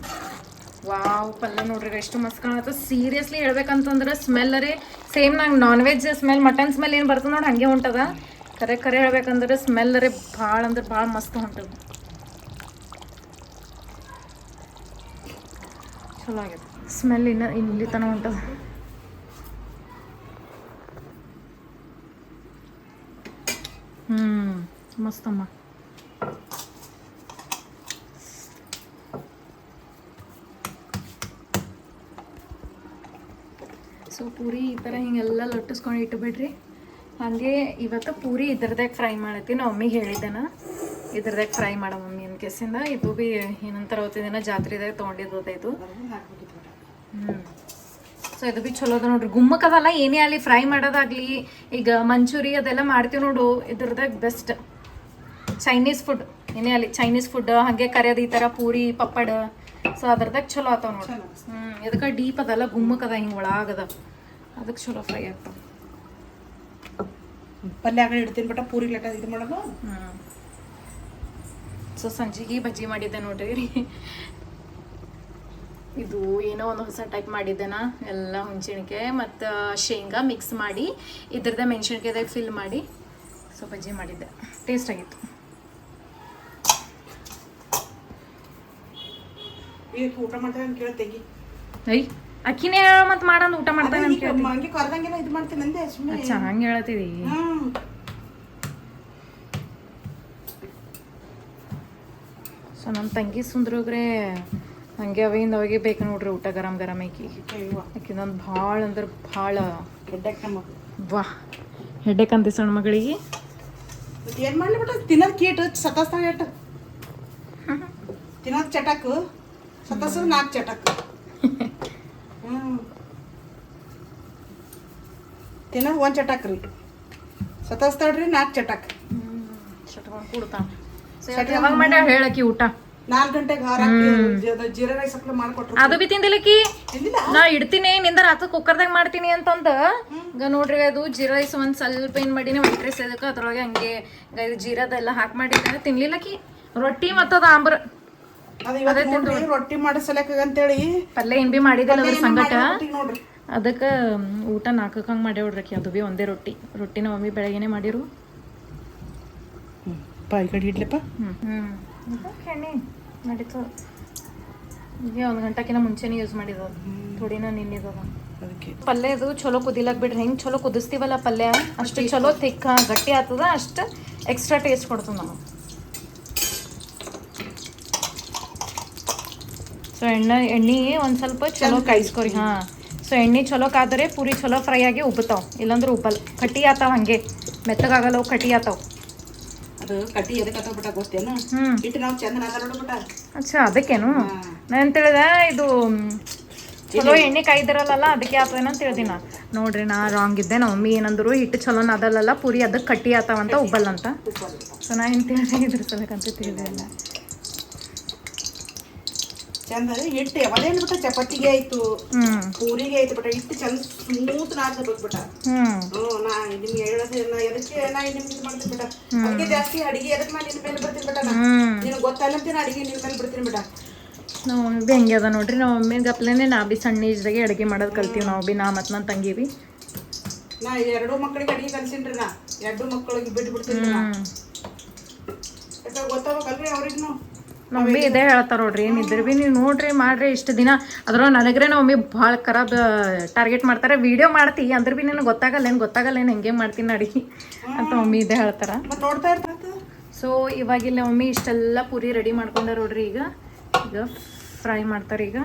ವಾವ್ ಪಲ್ಯ ನೋಡ್ರಿ ಎಷ್ಟು ಮಸ್ತ್ ಕಾಣತ್ತ. ಸೀರಿಯಸ್ಲಿ ಹೇಳ್ಬೇಕಂತಂದ್ರೆ ಸ್ಮೆಲ್ಲರೇ ಸೇಮ್ ನಂಗೆ non veg smell mutton smell ಏನು ಬರ್ತದೆ ನೋಡಿ ಹಂಗೆ ಹೊಂಟದ. ಕರೆ ಹೇಳ್ಬೇಕಂದ್ರೆ ಸ್ಮೆಲ್ಲರೇ ಭಾಳ ಅಂದ್ರೆ ಭಾಳ ಮಸ್ತ್ ಹೊಂಟದ. ಚಲೋ ಆಗಿದೆ ಸ್ಮೆಲ್. ಇಲ್ಲಿ ತನಕ ಹೊಂಟದ. ಮಸ್ತಮ್ಮ. ಸೊ ಪೂರಿ ಈ ಥರ ಹಿಂಗೆಲ್ಲ ಲಟ್ಟಿಸ್ಕೊಂಡು ಇಟ್ಬಿಡ್ರಿ. ಹಾಗೆ ಇವತ್ತು ಪೂರಿ ಇದ್ರದಾಗ ಫ್ರೈ ಮಾಡತ್ತೀನಿ. ನಾವು ಮಮ್ಮಿಗೆ ಹೇಳಿದ್ದೇನ ಇದ್ರದಾಗ ಫ್ರೈ ಮಾಡೋ ಮಮ್ಮಿ ಅನ್ ಕೇಸಿಂದ. ಇದು ಭೀ ಏನಂತಾರೆ ಅವತ್ತಿನ ಜಾತ್ರೆದಾಗ ತೊಗೊಂಡಿದ್ದು. ಸೊ ಇದು ಭೀ ಚಲೋ ಅದ ನೋಡ್ರಿ. ಗುಮ್ಮಕ್ಕದಲ್ಲ ಏನೇ ಆಗಲಿ ಫ್ರೈ ಮಾಡೋದಾಗಲಿ, ಈಗ ಮಂಚೂರಿ ಅದೆಲ್ಲ ಮಾಡ್ತೀವಿ ನೋಡು, ಇದ್ರದಾಗ ಬೆಸ್ಟ್. ಚೈನೀಸ್ ಫುಡ್ ಏನೇ ಆಗಲಿ ಚೈನೀಸ್ ಫುಡ್ ಹಾಗೆ ಕರೆಯೋದು ಈ ಥರ ಪೂರಿ ಪಪ್ಪಡ. ಸೊ ಅದ್ರದಾಗ ಚಲೋ ಆತಾವ ನೋಡ್ರಿ. ಇದಕ್ಕೆ ಡೀಪ್ ಅದಲ್ಲ, ಗುಮ್ಮಕ್ಕದ ಹಿಂಗೆ ಒಳಗದ, ಅದಕ್ಕೆ ಚಲೋ ಫ್ರೈ ಆಗ್ತಾವ. ಪಲ್ಯ ಆಗಲಿ ಇಡ್ತೀನಿ ಬಿಟ್ಟ ಪೂರಿ ಲೆಕ್ಕ ಇದು ಮಾಡೋದು. ಸೊ ಸಂಜಿಗೆ ಬಜ್ಜಿ ಮಾಡಿದ್ದೆ ನೋಡ್ರಿ. ಇದು ಏನೋ ಒಂದು ಹೊಸ ಟೈಪ್ ಮಾಡಿದ್ದೆನಾ, ಎಲ್ಲ ಹುಣಸೆಹಣ್ಣಿಕೆ ಮತ್ತು ಶೇಂಗಾ ಮಿಕ್ಸ್ ಮಾಡಿ ಇದ್ರದ್ದೇ ಮೆಣಸಿನ್ಕಾಯ್ದಾಗ ಫಿಲ್ ಮಾಡಿ ಸೊ ಬಜ್ಜಿ ಮಾಡಿದ್ದೆ. ಟೇಸ್ಟ್ ಆಗಿತ್ತು. ಊಟ ಮಾಡ್ತೇವೆ ಅಂತ ಕೇಳ್ತೇಗಿ. ಐ ಅಕ್ಕಿನೇ ಮತ್ತೆ ಮಾಡಂದು ಊಟ ಮಾಡ್ತಾನೆ ಅಂತ ಕೇಳ್ತೀನಿ. ಹಂಗೆ ಕರ್ದಂಗೆಲ್ಲ ಇದು ಮಾಡ್ತೀನಿ ಅಂದೆ ಸುಮ್ಮನೆ. ಅಚ್ಚಾ ಹಂಗೆ ಹೇಳ್ತೀವಿ. ಸೊ ನಮ್ಮ ತಂಗಿ ಸುಂದ್ರೋಗ್ರೆ ಹಂಗೆ ಅವಾಗಿಂದ ಅವಾಗೆ ಬೇಕು ನೋಡ್ರಿ ಊಟ ಗರಂ ಗರಂ ಐಕಿ. ಆಕಿದೊಂದು ಭಾಳ ಅಂದ್ರೆ ಭಾಳ ವಾ ಹೆಡ್ಡೇಕ್ ಅಂತಿ ಸಣ್ಣ ಮಗಳಿಗೆ. ಏನು ಮಾಡಲಿ ಬಿಟ್ಟು ತಿನ್ನೋದು ಕೀಟು ಸತಾಸ್ತಾಗ ಎಟ್ಟು ತಿನ್ನೋದು ಚಟಕ್ ಸತಾಸದು 4 ಚಟಕ್. ತಿನ್ನೋದು 1 ಚಟಕ್ ರೀ, ಸತಾಸ್ತಾಡ್ರಿ 4 ಚಟಕ್. ಚಟ್ಕೊಂಡು ಕೊಡ್ತಾನ. ಯಾವಾಗ ಮಾಡ್ಯ ಹೇಳಕ್ಕಿ ಊಟ 4 ಗಂಟೆಗೆ ಹಾಕಿ ಜೀರಾ ರೈಸ್ ಹಾಕ್ಲಿ ಮಾಡ್ಕೊಟ್ರು. ಅದು ಬಿ ತಿಂದಿಲ್ಲಕಿ. ನಾ ಇಡ್ತೀನಿ ನಿಂದ ರಾತ್ರಿ ಕುಕ್ಕರ್ದಾಗ ಮಾಡ್ತೀನಿ ಅಂತಂದ ಈಗ ನೋಡ್ರಿ. ಅದು ಜೀರಾ ರೈಸ್ ಒಂದು ಸ್ವಲ್ಪ ಏನು ಮಾಡೀನಿ ವೈಟ್ ರೈಸ್ ಅದಕ್ಕೆ ಅದ್ರೊಳಗೆ ಹಂಗೆ ಇದು ಜೀರಾದೆಲ್ಲ ಹಾಕಿ ಮಾಡಿದ್ರೆ ತಿನ್ಲಿಲ್ಲಕಿ. ರೊಟ್ಟಿ ಮತ್ತದ ಆಂಬ್ರ ರೊಟ್ಟಿ ಮಾಡೋ ಸಲಕ ಅಂತೇಳಿ ಪಲ್ಯ ಏನ್ ಬಿ ಮಾಡಿದಿಲ್ಲ ಅದ್ರ ಸಂಗಟ. ನೋಡ್ರಿ ಅದಕ್ಕೆ ಊಟ 4ಕ್ಕೆ ಹಂಗೆ ಮಾಡ್ಯಾವ್ರಕಿ. ಅದು ಬಿ ಒಂದೇ ರೊಟ್ಟಿನ ಮಮ್ಮಿ ಬೆಳಗ್ಗೆನೆ ಮಾಡಿರು. ಈ ಕಡೆ ಇಡ್ಲಪ್ಪ. ಎಣ್ಣೆ ನಡೀತು. ಈಗ 1 ಗಂಟೆಕಿನ ಮುಂಚೆನೇ ಯೂಸ್ ಮಾಡಿದ್ದು, ಥೋಡಿನ ನಿನ್ನಿದದ. ಪಲ್ಯ ಇದು ಚಲೋ ಕುದಿಲಕ್ ಬಿಡ್ರಿ. ಹೆಂಗೆ ಚಲೋ ಕುದಿಸ್ತೀವಲ್ಲ ಪಲ್ಯ ಅಷ್ಟು ಚಲೋ ತಿಕ್ಕ ಗಟ್ಟಿ ಆಗ್ತದ, ಅಷ್ಟು ಎಕ್ಸ್ಟ್ರಾ ಟೇಸ್ಟ್ ಕೊಡ್ತದೆ ನಮಗೆ. ಸೊ ಎಣ್ಣೆ ಒಂದು ಸ್ವಲ್ಪ ಚಲೋ ಕಾಯಿಸ್ಕೊರಿ. ಸೊ ಎಣ್ಣೆ ಚಲೋ ಕಾದರೆ ಪೂರಿ ಚಲೋ ಫ್ರೈ ಆಗಿ ಉಬ್ಬತಾವ, ಇಲ್ಲಾಂದ್ರೆ ಉಬ್ಬಲ್ ಕಟ್ಟಿ ಆತಾವ, ಹಂಗೆ ಮೆತ್ತಗಾಗಲ್ಲ, ಅವು ಕಟ್ಟಿ ಆತಾವ. ಅದು ಕಟ್ಟಿ ಎದಕ್ಕೆ ಬಿಟ್ಟ ಗೊತ್ತೇನು? ಇಟ್ಟು ನಾವು ಚಂದ ನೋಡ್ಬಿಟ್ಟ. ಅಚ್ಚಾ ಅದಕ್ಕೇನು ನಾ ಅಂತ ಹೇಳಿದೆ, ಇದು ಚಲೋ ಎಣ್ಣೆ ಕಾಯ್ದಿರಲ್ಲ ಅದಕ್ಕೆ ಆತವೇನಂತ ಹೇಳ್ದಿ ನಾ. ನೋಡ್ರಿ ನಾ ರಾಂಗ್ ಇದ್ದೆ. ನಮ್ಮ ಮಮ್ಮಿ ಏನಂದ್ರು ಹಿಟ್ಟು ಚಲೋನ ಅದಲ್ಲ ಪೂರಿ ಅದಕ್ಕೆ ಕಟ್ಟಿ ಆತಾವಂತ ಉಬ್ಬಲ್ಲ ಅಂತ. ಸೊ ನಾ ಏನು ತಿಳಿದೆ ಇದ್ರ ಸಲಕಂತ ತಿಳಿದೆ ಇಲ್ಲ. ಚಂದ ಹಿಟ್ಟು ಯಾವದೇನು ಬಿಟ್ಟ ಚಪಾತಿಗೆ ಆಯ್ತು ಪೂರಿಗೆ ಆಯ್ತು ಬಿಟ್ಟ ಹಿಟ್ಟು ಚಂದ ಸ್ಮೂತ್ ನಾದ್ಬೇಕು ಬಿಟ್ಟ ನಾ ನಿಮ್ಗೆ ಹೇಳೋದು ನಾ ಎದಕ್ಕೆ ನಾ ನಿಮ್ಗೆ ಇದು ಮಾಡ್ತೀನಿ ಬಿಟ್ಟ ಅದಕ್ಕೆ ಜಾಸ್ತಿ ಅಡಿಗೆ ಎದಕ್ಕೆ ನಾನು ನಿನ್ನ ಮೇಲೆ ಬಿಡ್ತೀನಿ ಬಿಟ್ಟ ನಿನಗೆ ಗೊತ್ತಲ್ಲಂತೀನಿ ಅಡಿಗೆ ನಿನ್ನ ಮೇಲೆ ಬಿಡ್ತೀನಿ ಬಿಟ್ಟ ನಾವು ಮಮ್ಮಿ ಭೀ ಹೆಂಗೆ ಅದ ನೋಡ್ರಿ ನಾವು ಮಮ್ಮಿ ಗಪ್ಲೇನೆ ನಾ ಭೀ ಸಣ್ಣ ಏಜ್ದಾಗೆ ಅಡುಗೆ ಮಾಡೋದು ಕಲ್ತೀವಿ ನಾವು ಭೀ ನಾ ಮತ್ತು ನನ್ನ ತಂಗಿ ಭೀ ನಾ 2 ಮಕ್ಕಳಿಗೆ ಅಡಿಗೆ ಕಲ್ಸಿನ್ರಿ ನಾ 2 ಮಕ್ಕಳಿಗೆ ಬಿಟ್ಟು ಬಿಡ್ತೀನಿ ಯಾಕೆ ಗೊತ್ತಾಗಬೇಕಲ್ರಿ ಅವ್ರಿಗೂ ಮಮ್ಮಿ ಇದೇ ಹೇಳ್ತಾರ ನೋಡ್ರಿ ಏನಿದ್ರು ಭೀ ನೀವು ನೋಡ್ರಿ ಮಾಡ್ರಿ ಇಷ್ಟು ದಿನ ಅದ್ರ ನನಗ್ರೆ ನಮ್ಮ ಮಮ್ಮಿ ಭಾಳ ಖರಾಬ್ ಟಾರ್ಗೆಟ್ ಮಾಡ್ತಾರೆ ವಿಡಿಯೋ ಮಾಡ್ತಿ ಅಂದ್ರೆ ಭೀ ನಿನಗೆ ಗೊತ್ತಾಗಲ್ಲ ಏನು ಹೆಂಗೆ ಮಾಡ್ತೀನಿ ಅಡಿಗೆ ಅಂತ ಮಮ್ಮಿ ಇದೇ ಹೇಳ್ತಾರ ನೋಡ್ತಾ ಇರ್ತಂತ ಸೊ ಇವಾಗಿಲ್ಲ ಮಮ್ಮಿ ಇಷ್ಟೆಲ್ಲ ಪೂರಿ ರೆಡಿ ಮಾಡ್ಕೊಂಡಾರ ನೋಡ್ರಿ ಈಗ ಫ್ರೈ ಮಾಡ್ತಾರೆ ಈಗ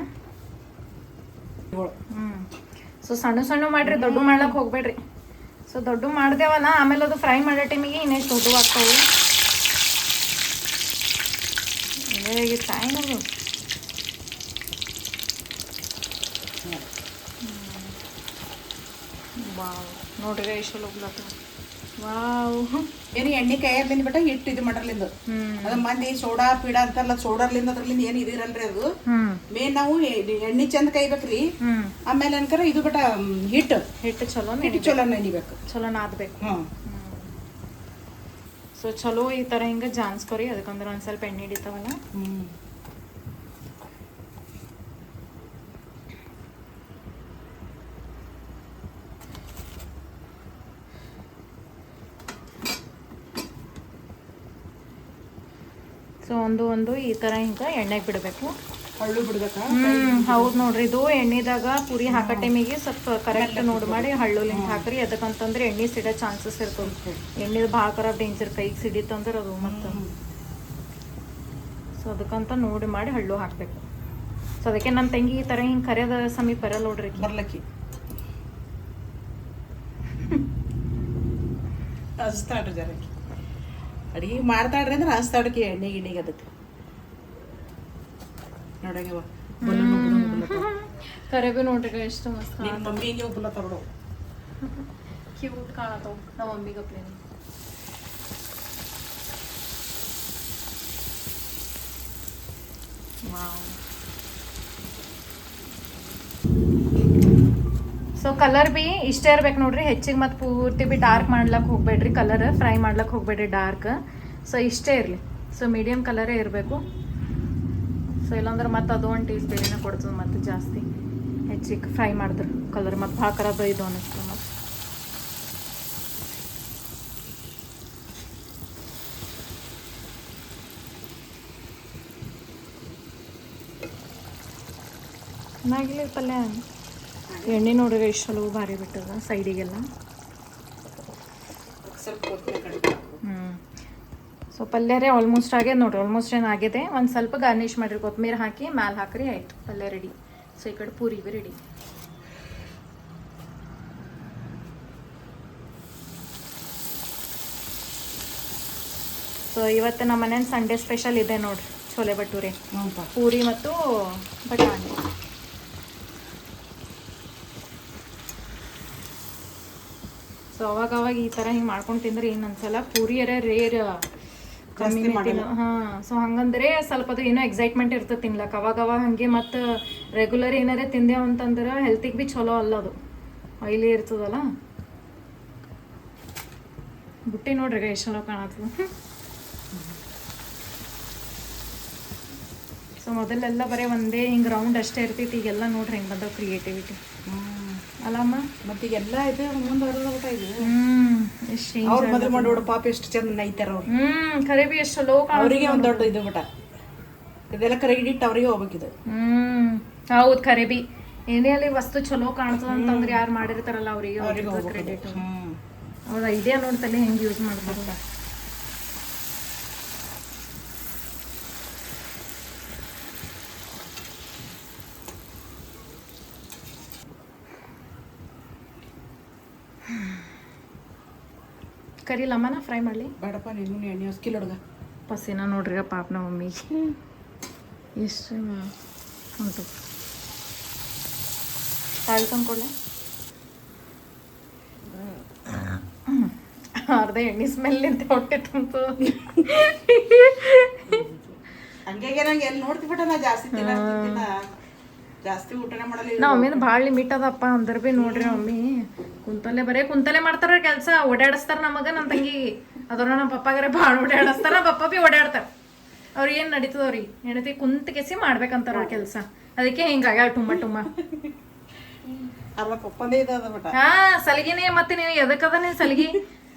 ಸೊ ಸಣ್ಣ ಮಾಡ್ರಿ ದೊಡ್ಡ ಮಾಡ್ಲಕ್ಕೆ ಹೋಗ್ಬೇಡ್ರಿ ಸೊ ದೊಡ್ಡ ಮಾಡ್ದೇವಲ್ಲ ಆಮೇಲೆ ಅದು ಫ್ರೈ ಮಾಡೋ ಟೈಮಿಗೆ ಇನ್ನೆಷ್ಟು ದೊಡ್ಡ ಆಗ್ತಾವೆ ಫ್ರೈ ನಾವು ವಾವ್ ನೋಡ್ರಿ ಎಷ್ಟು ಹೋಗ್ಲತ್ತ ವಾವ್ ಏನು ಎಣ್ಣೆ ಕೈಯರ್ಲಿಂದ ಬಿಟ್ಟ ಹಿಟ್ಟು ಇದು ಮಾಡರ್ಲಿಂದ ಅದ ಮಂದಿ ಸೋಡಾ ಪೀಡ ಅಂತಾರಲ್ಲ ಸೋಡರ್ಲಿಂದ ಅದ್ರಲಿಂದ ಏನು ಇದಿರಲ್ರಿ ಅದು ಮೇನ್ ನಾವು ಎಣ್ಣೆ ಚಂದ ಕೈಬೇಕ್ರಿ ಆಮೇಲೆ ಅನ್ಕರ ಇದು ಬಿಟ್ಟ ಹಿಟ್ಟು ಚಲೋ ನೆನಿಬೇಕು ಚಲೋ ನಾದ್ಬೇಕು ಸೊ ಚಲೋ ಈ ಥರ ಹಿಂಗೆ ಜಾನ್ಸ್ಕೊರಿ ಅದಕ್ಕಂದ್ರೆ ಒಂದು ಸ್ವಲ್ಪ ಎಣ್ಣೆ ಹಿಡಿತಾವಲ್ಲ ಸೊ ಒಂದು ಈ ಥರ ಹಿಂಗೆ ಎಣ್ಣೆಗೆ ಬಿಡಬೇಕು ಹಳ್ಳು ಬಿಡ್ಬೇಕಾ ಹೌದು ನೋಡ್ರಿ ಇದು ಎಣ್ಣೆದಾಗ ಪೂರಿ ಹಾಕೋ ಟೈಮಿಗೆ ಸ್ವಲ್ಪ ಕರೆಕ್ಟ್ ನೋಡಿ ಮಾಡಿ ಹಳ್ಳುಲಿಂದ ಹಾಕ್ರಿ ಅದಕ್ಕಂತಂದ್ರೆ ಎಣ್ಣೆ ಸಿಡೋ ಚಾನ್ಸಸ್ ಇರ್ತದೆ ಎಣ್ಣೆದು ಭಾಳ ಖರಾಬ್ ಡೇಂಜರ್ ಕೈಗೆ ಸಿಡಿತಂದ್ರೆ ಅದು ಮತ್ತು ಸೊ ಅದಕ್ಕಂತ ನೋಡಿ ಮಾಡಿ ಹಳ್ಳು ಹಾಕಬೇಕು ಸೊ ಅದಕ್ಕೆ ನನ್ನ ತಂಗಿ ಈ ಥರ ಹಿಂಗೆ ಕರೆಯೋದ ಸಮೀಪ ಬರಲ್ಲ ನೋಡ್ರಿ ಬರ್ಲಕ್ಕಿ ಹಸ್ತಾಡ್ರಿ ಜರಕ್ಕೆ ಅಡಿಗೆ ಮಾಡ್ತಾಡ್ರಿ ಅಂದ್ರೆ ಹಸ್ತಾಡ್ಕಿ ಎಣ್ಣೆ ಗಿಣ್ಣಿಗೆ ಅದಕ್ಕೆ ನೋಡಂಗವ ಕರೆಬಿ ನೋಡ್ರಿ ಎಷ್ಟು ಮಸ್ತ್ ನಿಮ್ಮ ಮಮ್ಮಿ ನೀವು ಬುಲ್ಲ ತಗೊಡು ಕ್ಯೂಟ್ ಕಾಣತ್ತವ ನಮ್ಮ ಮಮ್ಮಿಗೆ ಪ್ಲೇನ್ ಸೊ ಕಲರ್ ಬಿ ಇಷ್ಟೇ ಇರ್ಬೇಕು ನೋಡ್ರಿ ಹೆಚ್ಚಿಗೆ ಮತ್ತು ಪೂರ್ತಿ ಬಿ ಡಾರ್ಕ್ ಮಾಡ್ಲಕ್ಕೆ ಹೋಗ್ಬೇಡ್ರಿ ಕಲರ್ ಫ್ರೈ ಮಾಡ್ಲಕ್ಕೆ ಹೋಗ್ಬೇಡ್ರಿ ಡಾರ್ಕ್ ಸೊ ಇಷ್ಟೇ ಇರಲಿ ಸೊ ಮೀಡಿಯಮ್ ಕಲರೇ ಇರಬೇಕು ಸೊ ಇಲ್ಲಾಂದ್ರೆ ಮತ್ತೆ ಅದು ಒಂದು ಟೇಸ್ಟ್ ಬೇರೆನೇ ಕೊಡ್ತದೆ ಮತ್ತು ಜಾಸ್ತಿ ಹೆಚ್ಚಿಗೆ ಫ್ರೈ ಮಾಡಿದ್ರು ಕಲರ್ ಮತ್ತು ಭಾಳ ಖರಾಬ್ ಇದು ಅನ್ನಿಸ್ತದೆ ಮತ್ತು ಚೆನ್ನಾಗಿಲ್ಲ ಪಲ್ಯ ಎಣ್ಣೆ ನೋಡ್ರಿ ಎಷ್ಟು ಚಲೋ ಭಾರಿ ಬಿಟ್ಟದ ಸೈಡಿಗೆಲ್ಲ ಸೊ ಪಲ್ಯರೇ ಆಲ್ಮೋಸ್ಟ್ ಆಗ್ಯದ ನೋಡ್ರಿ ಆಲ್ಮೋಸ್ಟ್ ಏನು ಆಗಿದೆ ಒಂದು ಸ್ವಲ್ಪ ಗಾರ್ನಿಷ್ ಮಾಡಿರಿ ಕೊತ್ತಂಬರಿ ಹಾಕಿ ಮ್ಯಾಲೆ ಹಾಕ್ರಿ ಆಯ್ತು ಪಲ್ಯ ರೆಡಿ ಸೊ ಈ ಕಡೆ ಪೂರಿ ಬಿ ರೆಡಿ ಸೊ ಇವತ್ತು ನಮ್ಮ ಮನೇಲಿ ಸಂಡೇ ಸ್ಪೆಷಲ್ ಇದೆ ನೋಡ್ರಿ ಚೋಲೆ ಭಟೂರೆ ಪೂರಿ ಮತ್ತು ಬಟಾಣಿ ಸೊ ಅವಾಗ ಈ ಥರ ಹಿಂಗೆ ಮಾಡ್ಕೊಂಡು ತಿಂದ್ರೆ ಏನು ಅನ್ಸಲ್ಲ ಪೂರಿಯರ ರೇರ್ ಕಮ್ಮಿ ಹಾಂ ಸೊ ಹಂಗಂದ್ರೆ ಸ್ವಲ್ಪ ಅದು ಏನೋ ಎಕ್ಸೈಟ್ಮೆಂಟ್ ಇರ್ತದೆ ತಿನ್ಲಕ್ಕೆ ಅವಾಗ ಹಂಗೆ ಮತ್ತು ರೆಗ್ಯುಲರ್ ಏನಾರೇ ತಿಂದೇವು ಅಂತಂದ್ರೆ ಹೆಲ್ತಿಗೆ ಭೀ ಚಲೋ ಅಲ್ಲ ಅದು ಆಯಿಲಿ ಇರ್ತದಲ್ಲ ಬುಟ್ಟಿ ನೋಡ್ರಿ ಎಷ್ಟು ಚಲೋ ಕಾಣತ್ತದ ಸೊ ಮೊದಲೆಲ್ಲ ಬರೀ ಒಂದೇ ಹಿಂಗೆ ರೌಂಡ್ ಅಷ್ಟೇ ಇರ್ತೈತಿ ಈಗೆಲ್ಲ ನೋಡ್ರಿ ಹೆಂಗೆ ಬಂದವು ಕ್ರಿಯೇಟಿವಿಟಿ ಅಲ್ಲಮ್ಮ ಮತ್ತೆ ಈಗೆಲ್ಲ ಇದು ಮುಂದುವರೆದ ಊಟ ಇದು ಎಷ್ಟು ಅವ್ರು ಮದುವೆ ಮಾಡೋಡು ಪಾಪ ಎಷ್ಟು ಚಂದ ನೈತಾರ ಅವ್ರು ಖರೆ ಬಿ ಎಷ್ಟು ಚಲೋ ಅವರಿಗೆ ಒಂದು ದೊಡ್ಡ ಇದು ಬಿಟ್ಟ ಇದೆಲ್ಲ ಕ್ರೆಡಿಟ್ ಅವರಿಗೆ ಹೋಗ್ಬೇಕಿದು ಹೌದು ಖರೆ ಬಿ ಏನೇ ಅಲ್ಲಿ ವಸ್ತು ಚಲೋ ಕಾಣ್ತದ ಅಂತಂದ್ರೆ ಯಾರು ಮಾಡಿರ್ತಾರಲ್ಲ ಅವರಿಗೆ ಕ್ರೆಡಿಟ್ ಅವ್ರ ಐಡಿಯಾ ನೋಡ್ತಲೆ ಹೆಂಗೆ ಯೂಸ್ ಮಾಡ್ತಾರೆ ಕರಿಲಮ್ಮನ ಫ್ರೈ ಮಾಡಲಿ ಬೇಡಪ್ಪ ನೀನು ಎಣ್ಣೆ ಹೊಸ್ಕಿಲ್ಲ ಹುಡುಗ ಪಸಿನ ನೋಡ್ರಿ ಪಾಪನ ಮಮ್ಮಿಗೆ ಎಷ್ಟು ಉಂಟು ತಾಳಿ ತಂದ್ಕೊಡ್ಲೆ ಅರ್ಧ ಎಣ್ಣೆ ಸ್ಮೆಲ್ ನಿಂತ ಹೊಟ್ಟೆ ತಂತು ಹಂಗಾಗಿ ನಂಗೆ ಎಲ್ಲಿ ನೋಡ್ತಿ ಬಿಟ್ಟ ನಾ ಜಾಸ್ತಿ ತಿನ್ನ ಜಾಸ್ತಿ ಊಟನೇ ಮಾಡಲ್ಲ ನಾ ಮಮ್ಮಿದ ಭಾಳ ಲಿಮಿಟ್ ಅದಪ್ಪ ಅಂದ್ರೆ ಭೀ ನೋಡ್ರಿ ಮಮ್ಮಿ ಕುಂತಲೆ ಮಾಡ್ತಾರ ಕೆಲಸ ಓಡಾಡಿಸ್ತಾರ ನಮಗ ನನ್ನ ತಂಗಿ ಅದ್ರ ನಮ್ಮ ಪಪ್ಪಾಗರೆ ಭಾಳ ಓಡಾಡಿಸ್ತಾರ ನಮ್ಮ ಪಪ್ಪ ಭೀ ಓಡಾಡ್ತಾರ ಅವ್ರು ಏನ್ ನಡೀತದವ್ರಿ ಹೆಣತಿ ಕುಂತ ಕೆಸಿ ಮಾಡ್ಬೇಕಂತಾರ ಅವ್ರ ಕೆಲಸ ಅದಕ್ಕೆ ಹಿಂಗಾಗ್ಯಾಳ ಟುಮ್ಮ ಅಲ್ಲ ಪಪ್ಪಂದೇ ಇದ ಬಟ ಹಾ ಸಲಿಗಿನೇ ಮತ್ತೆ ನೀವು ಎದಕ್ಕದ ನೀನ್ ಸಲಿಗಿ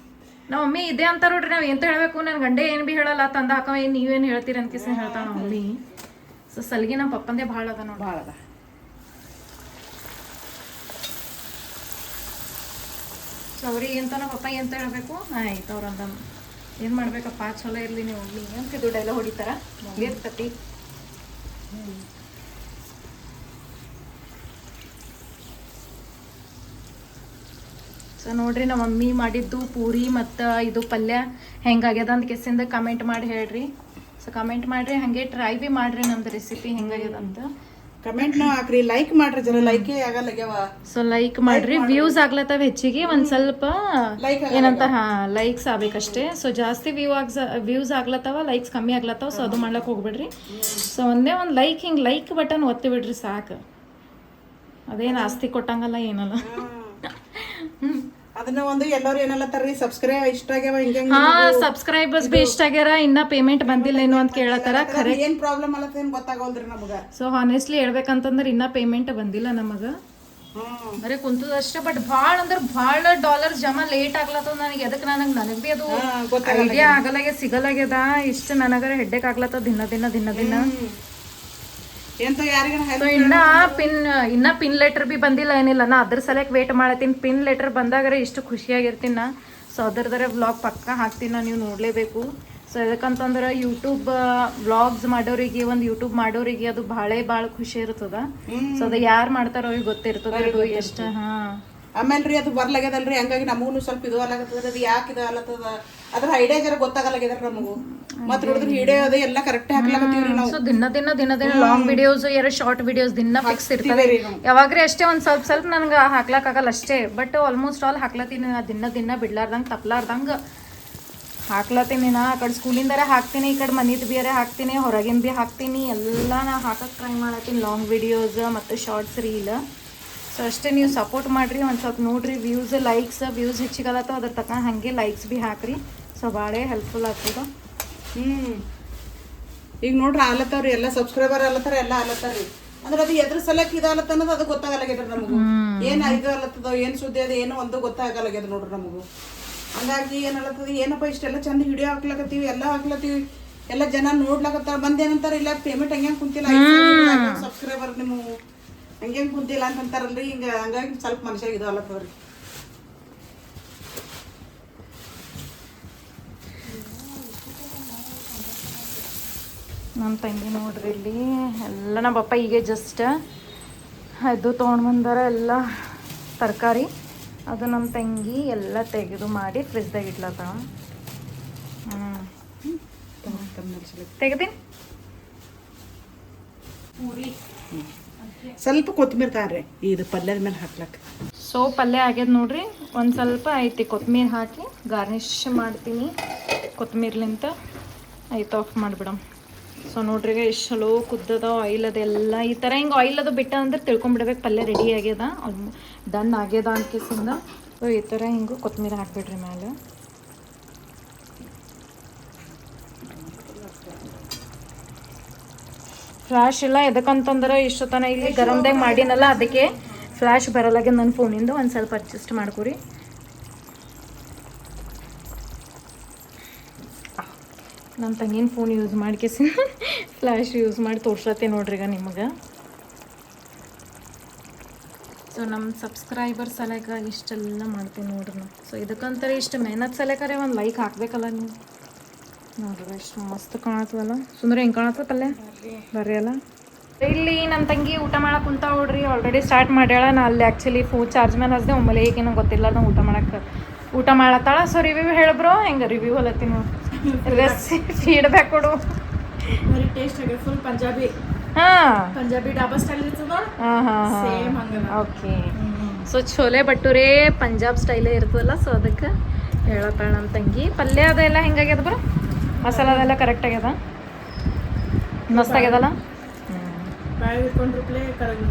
ನಮ್ಮ ಮಮ್ಮಿ ಇದೇ ಅಂತಾರ ನೋಡ್ರಿ ನಾವ್ ಎಂತ ಹೇಳ್ಬೇಕು ನನ್ ಗಂಡೆ ಏನ್ ಭೀ ಹೇಳಲ್ಲ ತಂದ ಹಾಕ ನೀವೇನ್ ಹೇಳ್ತೀರಿ ಅಂತ ಕಿಸ ಹೇಳ್ತಾಳ ನಮ್ಮ ಮಮ್ಮಿ ಸೊ ಸಲಿಗಿ ನಮ್ಮ ಪಪ್ಪಂದೇ ಭಾಳ ಅದ ನೋಡಿ ಭಾಳ ಅದ ಸೊ ಅವ್ರಿಗೆ ಎಂತ ನಮ್ಮ ಪಪ್ಪ ಎಂತ ಹೇಳ್ಬೇಕು ಆಯ್ತು ಅವ್ರಂದ ಏನ್ ಮಾಡ್ಬೇಕಪ್ಪ ಚಲೋ ಇರ್ಲಿ ನೀವು ಮಮ್ಮಿ ಅಂತ ಇದು ಡೈಲಾಗ್ ಹೊಡಿತಾರ ಇರ್ತತಿ ಸೊ ನೋಡ್ರಿ ನಮ್ಮ ಮಮ್ಮಿ ಮಾಡಿದ್ದು ಪೂರಿ ಮತ್ತು ಇದು ಪಲ್ಯ ಹೆಂಗಾಗ್ಯದ ಅಂತ ಕೆಸಿಂದ ಕಮೆಂಟ್ ಮಾಡಿ ಹೇಳ್ರಿ ಸೊ ಕಮೆಂಟ್ ಮಾಡ್ರಿ ಹಾಗೆ ಟ್ರೈ ಭೀ ಮಾಡ್ರಿ ನಮ್ದು ರೆಸಿಪಿ ಹೆಂಗಾಗ್ಯದ ಅಂತ ಕಮೆಂಟ್ ಹಾಕ್ರಿ ಲೈಕ್ ಮಾಡ್ರಿ ಜರ ಲೈಕೇ ಆಗಲ್ಲಾಗ್ಯಾವ ಸೊ ಲೈಕ್ ಮಾಡ್ರಿ ವ್ಯೂಸ್ ಆಗ್ಲತ್ತವ ಹೆಚ್ಚಿಗೆ ಒಂದ್ ಸ್ವಲ್ಪ ಏನಂತ ಹಾ ಲೈಕ್ಸ್ ಆಗ್ಬೇಕಷ್ಟೇ ಸೊ ಜಾಸ್ತಿ ವ್ಯೂಸ್ ಆಗ್ಲತ್ತವ ಲೈಕ್ಸ್ ಕಮ್ಮಿ ಆಗ್ಲತ್ತವ ಸೊ ಅದು ಮಾಡ್ಲಕ್ ಹೋಗ್ಬಿಡ್ರಿ ಸೊ ಒಂದೇ ಒಂದು ಲೈಕ್ ಬಟನ್ ಒತ್ತಿ ಬಿಡ್ರಿ ಸಾಕು ಅದೇನು ಆಸ್ತಿ ಕೊಟ್ಟಂಗಲ್ಲ ಏನಲ್ಲ ಅದನ್ನ ಒಂದು ಎಲ್ಲರೂ ಏನಲ್ಲತ್ತಾರ್ರಿ ಸಬ್ಸ್ಕ್ರೈಬ್ ಇಷ್ಟ ಆಗ್ಯಾವ ಹಿಂಗೆ ಹಾ ಸಬ್ಸ್ಕ್ರೈಬರ್ಸ್ ಬಿ ಇಷ್ಟ ಆಗ್ಯಾರ ಇನ್ನ ಪೇಮೆಂಟ್ ಬಂದಿಲ್ಲ ಏನು ಅಂತ ಕೇಳತ್ತಾರ ಖರೆ ಏನ್ ಪ್ರಾಬ್ಲಮ್ ಅಲ್ಲತ್ತ ಏನ್ ಗೊತ್ತಾಗಲ್ರಿ ನಮಗ ಸೊ ಹಾನೆಸ್ಟ್ಲಿ ಹೇಳ್ಬೇಕಂತಂದ್ರ ಇನ್ನ ಪೇಮೆಂಟ್ ಬಂದಿಲ್ಲ ನಮಗ ಬರೀ ಕುಂತದಷ್ಟೇ ಬಟ್ ಭಾಳ ಅಂದ್ರೆ ಭಾಳ ಡಾಲರ್ಸ್ ಜಮಾ ಲೇಟ್ ಆಗ್ಲತ್ತದ ನನಗೆ ಎದಕ್ಕೆ ನನಗ್ ಬಿ ಅದು ಐಡಿಯಾ ಆಗಲಾಗ್ಯ ಸಿಗಲಾಗ್ಯದ ಇಷ್ಟು ನನಗರ ಹೆಡ್ಡೇಕ್ ಆಗ್ಲತ್ತದ ದಿನ ಎಂತ ಯಾರಿಗಾರ ಸೊ ಇನ್ನ ಪಿನ್ ಲೆಟರ್ ಬಿ ಬಂದಿಲ್ಲ ಏನಿಲ್ಲ ನಾ ಅದ್ರ ಸಲಕ್ ವೇಟ್ ಮಾಡತ್ತೀನಿ ಪಿನ್ ಲೆಟರ್ ಬಂದಾಗರೆ ಇಷ್ಟು ಖುಷಿಯಾಗಿರ್ತೀನಿ ನಾ ಸೊ ಅದ್ರದರೆ ವ್ಲಾಗ್ ಪಕ್ಕ ಹಾಕ್ತೀನಿ ನೀವು ನೋಡಲೇಬೇಕು ಸೊ ಯಾಕಂತಂದ್ರೆ ಯೂಟ್ಯೂಬ್ ವ್ಲಾಗ್ಸ್ ಮಾಡೋರಿಗೆ ಒಂದು ಯೂಟ್ಯೂಬ್ ಮಾಡೋರಿಗೆ ಅದು ಭಾಳ ಖುಷಿ ಇರ್ತದ ಸೊ ಅದು ಯಾರು ಮಾಡ್ತಾರೋ ಅವ್ರಿಗೆ ಗೊತ್ತಿರ್ತದ ಇದು ಎಷ್ಟು ಆಮೇಲೆ ರೀ ಅದು ಬರ್ಲಾಗ್ಯದಲ್ರಿ ಹಂಗಾಗಿ ನಮಗೂ ಸ್ವಲ್ಪ ಇದು ಅಲ್ಲಾಗತ್ತದ ಅದು ಯಾಕೆ ಇದು ಅಲ್ಲತ್ತದ ಅದ್ರ ಐಡಿಯಾ ಜರ ಗೊತ್ತಾಗಲ್ಲಾಗ್ಯದ ನಮಗೂ ಮತ್ತೆ ನೋಡಿದ್ರೆ ವಿಡಿಯೋ ಅದು ಎಲ್ಲ ಕರೆಕ್ಟ್ ಹಾಕ್ಲಾಕತ್ತೀವ್ರಿ ನಾವು ಸೊ ದಿನ ಲಾಂಗ್ ವಿಡಿಯೋಸ್ ಶಾರ್ಟ್ ವಿಡಿಯೋಸ್ ದಿನ ಫಿಕ್ಸ್ ಇರ್ತದೆ ಯಾವಾಗ್ರಿ ಅಷ್ಟೇ ಒಂದ್ ಸ್ವಲ್ಪ ನನ್ಗೆ ಹಾಕ್ಲಾಕಾಗಲ್ಲ ಅಷ್ಟೇ ಬಟ್ ಆಲ್ಮೋಸ್ಟ್ ಆಲ್ ಹಾಕ್ಲತ್ತೀನಿ ನಾ ದಿನ ಬಿಡ್ಲಾರ್ದಂಗೆ ತಪ್ಲಾರ್ದಂಗೆ ಹಾಕ್ಲತ್ತೀನಿ ನಾ ಆ ಕಡೆ ಸ್ಕೂಲಿಂದಾರೆ ಹಾಕ್ತೀನಿ ಈ ಕಡೆ ಮನಿದ್ ಬೇರೆ ಹಾಕ್ತೀನಿ ಹೊರಗಿನ ಬಿ ಹಾಕ್ತೀನಿ ಎಲ್ಲ ನಾ ಹಾಕಕ್ಕೆ ಟ್ರೈ ಮಾಡತ್ತೀನಿ ಲಾಂಗ್ ವಿಡಿಯೋಸ್ ಮತ್ತು ಶಾರ್ಟ್ಸ್ ರೀಲ್ ಸೊ ಅಷ್ಟೇ ನೀವು ಸಪೋರ್ಟ್ ಮಾಡಿರಿ ಒಂದು ಸ್ವಲ್ಪ ನೋಡಿರಿ ವ್ಯೂಸ್ ಹೆಚ್ಚಿಗಲತ್ತವ ಅದ್ರ ತಕ್ಕ ಹಾಗೆ ಲೈಕ್ಸ್ ಭೀ ಹಾಕ್ರಿ ಸೊ ಭಾಳ ಹೆಲ್ಪ್ಫುಲ್ ಆಗ್ತದ ಈಗ ನೋಡ್ರಿ ಆಲತ್ತವ್ರಿ ಎಲ್ಲ ಸಬ್ಸ್ಕ್ರೈಬರ್ ಆಲತ್ತಾರ ಎಲ್ಲ ಆಲತ್ತಾರ್ರಿ ಅಂದ್ರೆ ಅದು ಎದ್ರ ಸಲಕ್ ಇದಾಲತ್ತ ಅನ್ನೋದು ಅದು ಗೊತ್ತಾಗಲ್ಲಾಗ್ಯದ ನಮಗೂ ಏನ್ ಇದು ಅಲ್ಲತ್ತದ ಏನ್ ಸುದ್ದಿ ಅದ ಏನೋ ಒಂದು ಗೊತ್ತಾಗಲ್ಲಾಗ್ಯದ ನೋಡ್ರಿ ನಮಗೂ ಹಂಗಾಗಿ ಏನಲ್ಲತ್ತದ ಏನಪ್ಪ ಇಷ್ಟೆಲ್ಲ ಚಂದ ವಿಡಿಯೋ ಹಾಕ್ಲಕತ್ತೀವಿ ಎಲ್ಲ ಹಾಕ್ಲತ್ತೀವಿ ಎಲ್ಲ ಜನ ನೋಡ್ಲಕತ್ತಾರ ಬಂದೇನಂತಾರ ಇಲ್ಲ ಪೇಮೆಂಟ್ ಹಂಗೆ ಕುಂತಿಲ್ಲ ಸಬ್ಸ್ಕ್ರೈಬರ್ ನಿಮ್ಮ ಹಂಗೆ ಕುಂತಿಲ್ಲ ಅಂತಂತಾರಲ್ರಿ ಹಿಂಗ ಹಂಗಾಗಿ ಸ್ವಲ್ಪ ಮನುಷ್ಯಾಗ ಇದು ಅಲ್ಲತ್ತದ್ರಿ ನಮ್ಮ ತಂಗಿ ನೋಡ್ರಿ ಇಲ್ಲಿ ಎಲ್ಲ ನಮ್ಮ ಪಪ್ಪ ಈಗ ಜಸ್ಟ್ ಅದು ತೊಗೊಂಡು ಬಂದಾರ ಎಲ್ಲ ತರಕಾರಿ ಅದು ನಮ್ಮ ತಂಗಿ ಎಲ್ಲ ತೆಗೆದು ಮಾಡಿ ಫ್ರಿಜ್ದಾಗ ಇಡ್ಲತ್ತಾವ ತೆಗ್ದೀನಿ ಸ್ವಲ್ಪ ಕೊತ್ತಂಬರಿ ತಾರ್ರಿ ಇದು ಪಲ್ಯದ ಮೇಲೆ ಹಾಕ್ಲಕ್ಕ ಸೊ ಪಲ್ಯ ಆಗ್ಯದ ನೋಡ್ರಿ ಒಂದು ಸ್ವಲ್ಪ ಐತಿ ಕೊತ್ತಂಬರಿ ಹಾಕಿ ಗಾರ್ನಿಶ್ ಮಾಡ್ತೀನಿ ಕೊತ್ತಂಬರಿಲಿಂತ ಆಯ್ತು ಆಫ್ ಮಾಡಿಬಿಡಮ್ ಸೊ ನೋಡ್ರಿ ಎಷ್ಟು ಚಲೋ ಕುದ್ದದ ಆಯಿಲ್ ಅದೆಲ್ಲ ಈ ಥರ ಹಿಂಗೆ ಆಯಿಲ್ ಅದು ಬಿಟ್ಟ ಅಂದ್ರೆ ತಿಳ್ಕೊಂಬಿಡ್ಬೇಕು ಪಲ್ಯ ರೆಡಿ ಆಗ್ಯದ ಡನ್ ಆಗ್ಯದ ಅನ್ಕಿಸಿಂದ ಸೊ ಈ ಥರ ಹಿಂಗೆ ಕೊತ್ತಂಬರಿ ಹಾಕ್ಬಿಡ್ರಿ ಮೇಲೆ ಫ್ಲ್ಯಾಶ್ ಇಲ್ಲ ಎದಕ್ಕಂತಂದ್ರೆ ಇಷ್ಟು ತನ ಇಲ್ಲಿ ಗರಮ್ದಾಗ ಮಾಡಿನಲ್ಲ ಅದಕ್ಕೆ ಫ್ಲ್ಯಾಶ್ ಬರಲಾಗ್ಯದ ನನ್ನ ಫೋನಿಂದ ಒಂದು ಸ್ವಲ್ಪ ಅಡ್ಜಸ್ಟ್ ಮಾಡ್ಕೊರಿ ನನ್ನ ತಂಗಿನ ಫೋನ್ ಯೂಸ್ ಮಾಡ್ಕೇಸಿ ಫ್ಲ್ಯಾಶ್ ಯೂಸ್ ಮಾಡಿ ತೋರ್ಸತ್ತೆ ನೋಡ್ರಿ ಈಗ ನಿಮಗೆ ಸೊ ನಮ್ಮ ಸಬ್ಸ್ಕ್ರೈಬರ್ ಸಲಕ ಇಷ್ಟೆಲ್ಲ ಮಾಡ್ತೀನಿ ನೋಡ್ರಿ ನಾವು ಸೊ ಇದಕ್ಕಂತಾರೆ ಇಷ್ಟು ಮೆಹನತ್ ಸಲಕರೆ ಒಂದು ಲೈಕ್ ಹಾಕ್ಬೇಕಲ್ಲ ನೀವು ನೋಡ್ರಿ ಎಷ್ಟು ಮಸ್ತ್ ಕಾಣತ್ತದಲ್ಲ ಸುಂದರ ಹೆಂಗೆ ಕಾಣತ್ತದ ಪಲ್ಯ ಬರ್ರಿ ಅಲ್ಲ ಇಲ್ಲಿ ನನ್ನ ತಂಗಿ ಊಟ ಮಾಡಕ್ಕೆ ಕುಂತ ನೋಡ್ರಿ ಆಲ್ರೆಡಿ ಸ್ಟಾರ್ಟ್ ಮಾಡ್ಯಾಳ ನಾ ಅಲ್ಲಿ ಆ್ಯಕ್ಚುಲಿ ಫೋನ್ ಚಾರ್ಜ್ ಮೇಲೆ ಹಸ್ದೆ ಒಮ್ಮೆಲೆ ಏಕೆ ನಂಗೆ ಗೊತ್ತಿಲ್ಲ ನಾವು ಊಟ ಮಾಡತ್ತಾಳ ಸೊ ರಿವ್ಯೂ ಹೇಳ್ಬ್ರೋ ಹೆಂಗೆ ರಿವ್ಯೂ ಹೊಲತ್ತೀನಿ ರೆಸಿಪಿ ಫೀಡ್ಬ್ಯಾಕ್ ಕೊಡು ವೆರಿ ಟೇಸ್ಟ್ ಆಗಿದೆ ಫುಲ್ ಪಂಜಾಬಿ ಡಾಬಾ ಸ್ಟೈಲ್ ಇರ್ತದ ಸೇಮ್ ಹಂಗ ಓಕೆ ಸೊ ಛೋಲೆ ಭಟೂರೆ ಪಂಜಾಬ್ ಸ್ಟೈಲೇ ಇರ್ತದಲ್ಲ ಸೊ ಅದಕ್ಕೆ ಹೇಳತ್ತಾಳ ನಮ್ಮ ತಂಗಿ ಪಲ್ಯ ಅದೆಲ್ಲ ಹೆಂಗಾಗ್ಯದ ಬ್ರೋ ಮಸಾಲ ಅದೆಲ್ಲ ಕರೆಕ್ಟ್ ಆಗ್ಯದ ಮಸ್ತ್ ಆಗ್ಯದಲ್ಲ ಬಾಯಿ ಇಟ್ಕೊಂಡ್ರುಪ್ಲೆ ಕರಗಿ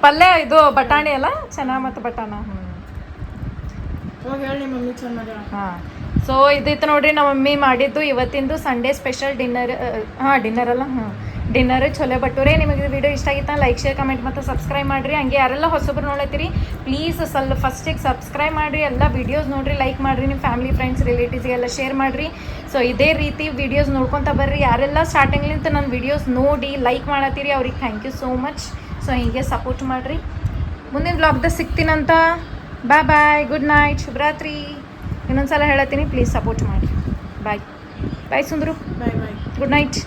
ಪಲ್ಯ ಇದು ಬಟಾಣಿ ಅಲ್ಲ ಚೆನ್ನ ಮತ್ತು ಬಟಾಣ ಹೋಗಿ ಹೇಳಿ ಮಮ್ಮಿ ಚಂದ ಮಾಡ್ಯಾಳ. ಹಾಂ ಸೊ ಇದಿತ್ತು ನೋಡ್ರಿ ನಮ್ಮ ಮಮ್ಮಿ ಮಾಡಿದ್ದು ಇವತ್ತಿಂದು ಸಂಡೇ ಸ್ಪೆಷಲ್ ಡಿನ್ನರ್. ಡಿನ್ನರ್ ಅಲ್ಲ ಡಿನ್ನರ್ ಚೊಲೆ ಭಟೂರೆ. ನಿಮಗೆ ವಿಡಿಯೋ ಇಷ್ಟ ಆಗಿತ್ತ ಲೈಕ್ ಶೇರ್ ಕಮೆಂಟ್ ಮತ್ತು ಸಬ್ಸ್ಕ್ರೈಬ್ ಮಾಡಿರಿ. ಹಂಗೆ ಯಾರೆಲ್ಲ ಹೊಸಬ್ರು ನೋಡತ್ತೀರಿ ಪ್ಲೀಸ್ ಫಸ್ಟಿಗೆ ಸಬ್ಸ್ಕ್ರೈಬ್ ಮಾಡಿರಿ, ಎಲ್ಲ ವೀಡಿಯೋಸ್ ನೋಡಿರಿ, ಲೈಕ್ ಮಾಡಿರಿ, ನಿಮ್ಮ ಫ್ಯಾಮಿಲಿ ಫ್ರೆಂಡ್ಸ್ ರಿಲೇಟಿವ್ಸ್ಗೆಲ್ಲ ಶೇರ್ ಮಾಡಿರಿ. ಸೊ ಇದೇ ರೀತಿ ವೀಡಿಯೋಸ್ ನೋಡ್ಕೊತ ಬರ್ರಿ. ಯಾರೆಲ್ಲ ಸ್ಟಾರ್ಟಿಂಗ್ಲಿಂತ ನನ್ನ ವೀಡಿಯೋಸ್ ನೋಡಿ ಲೈಕ್ ಮಾಡತ್ತೀರಿ ಅವ್ರಿಗೆ thank you so much. So ಹೀಗೆ ಸಪೋರ್ಟ್ ಮಾಡಿರಿ. ಮುಂದಿನ ಬ್ಲಾಗ್ದಾಗ ಸಿಗ್ತೀನಂತ. ಬಾಯ್ ಬಾಯ್, ಗುಡ್ ನೈಟ್, ಶುಭರಾತ್ರಿ. ಇನ್ನೊಂದು ಸಲ ಹೇಳತ್ತೀನಿ, ಪ್ಲೀಸ್ ಸಪೋರ್ಟ್ ಮಾಡಿ. Bye bye Sundru, bye bye. Good night.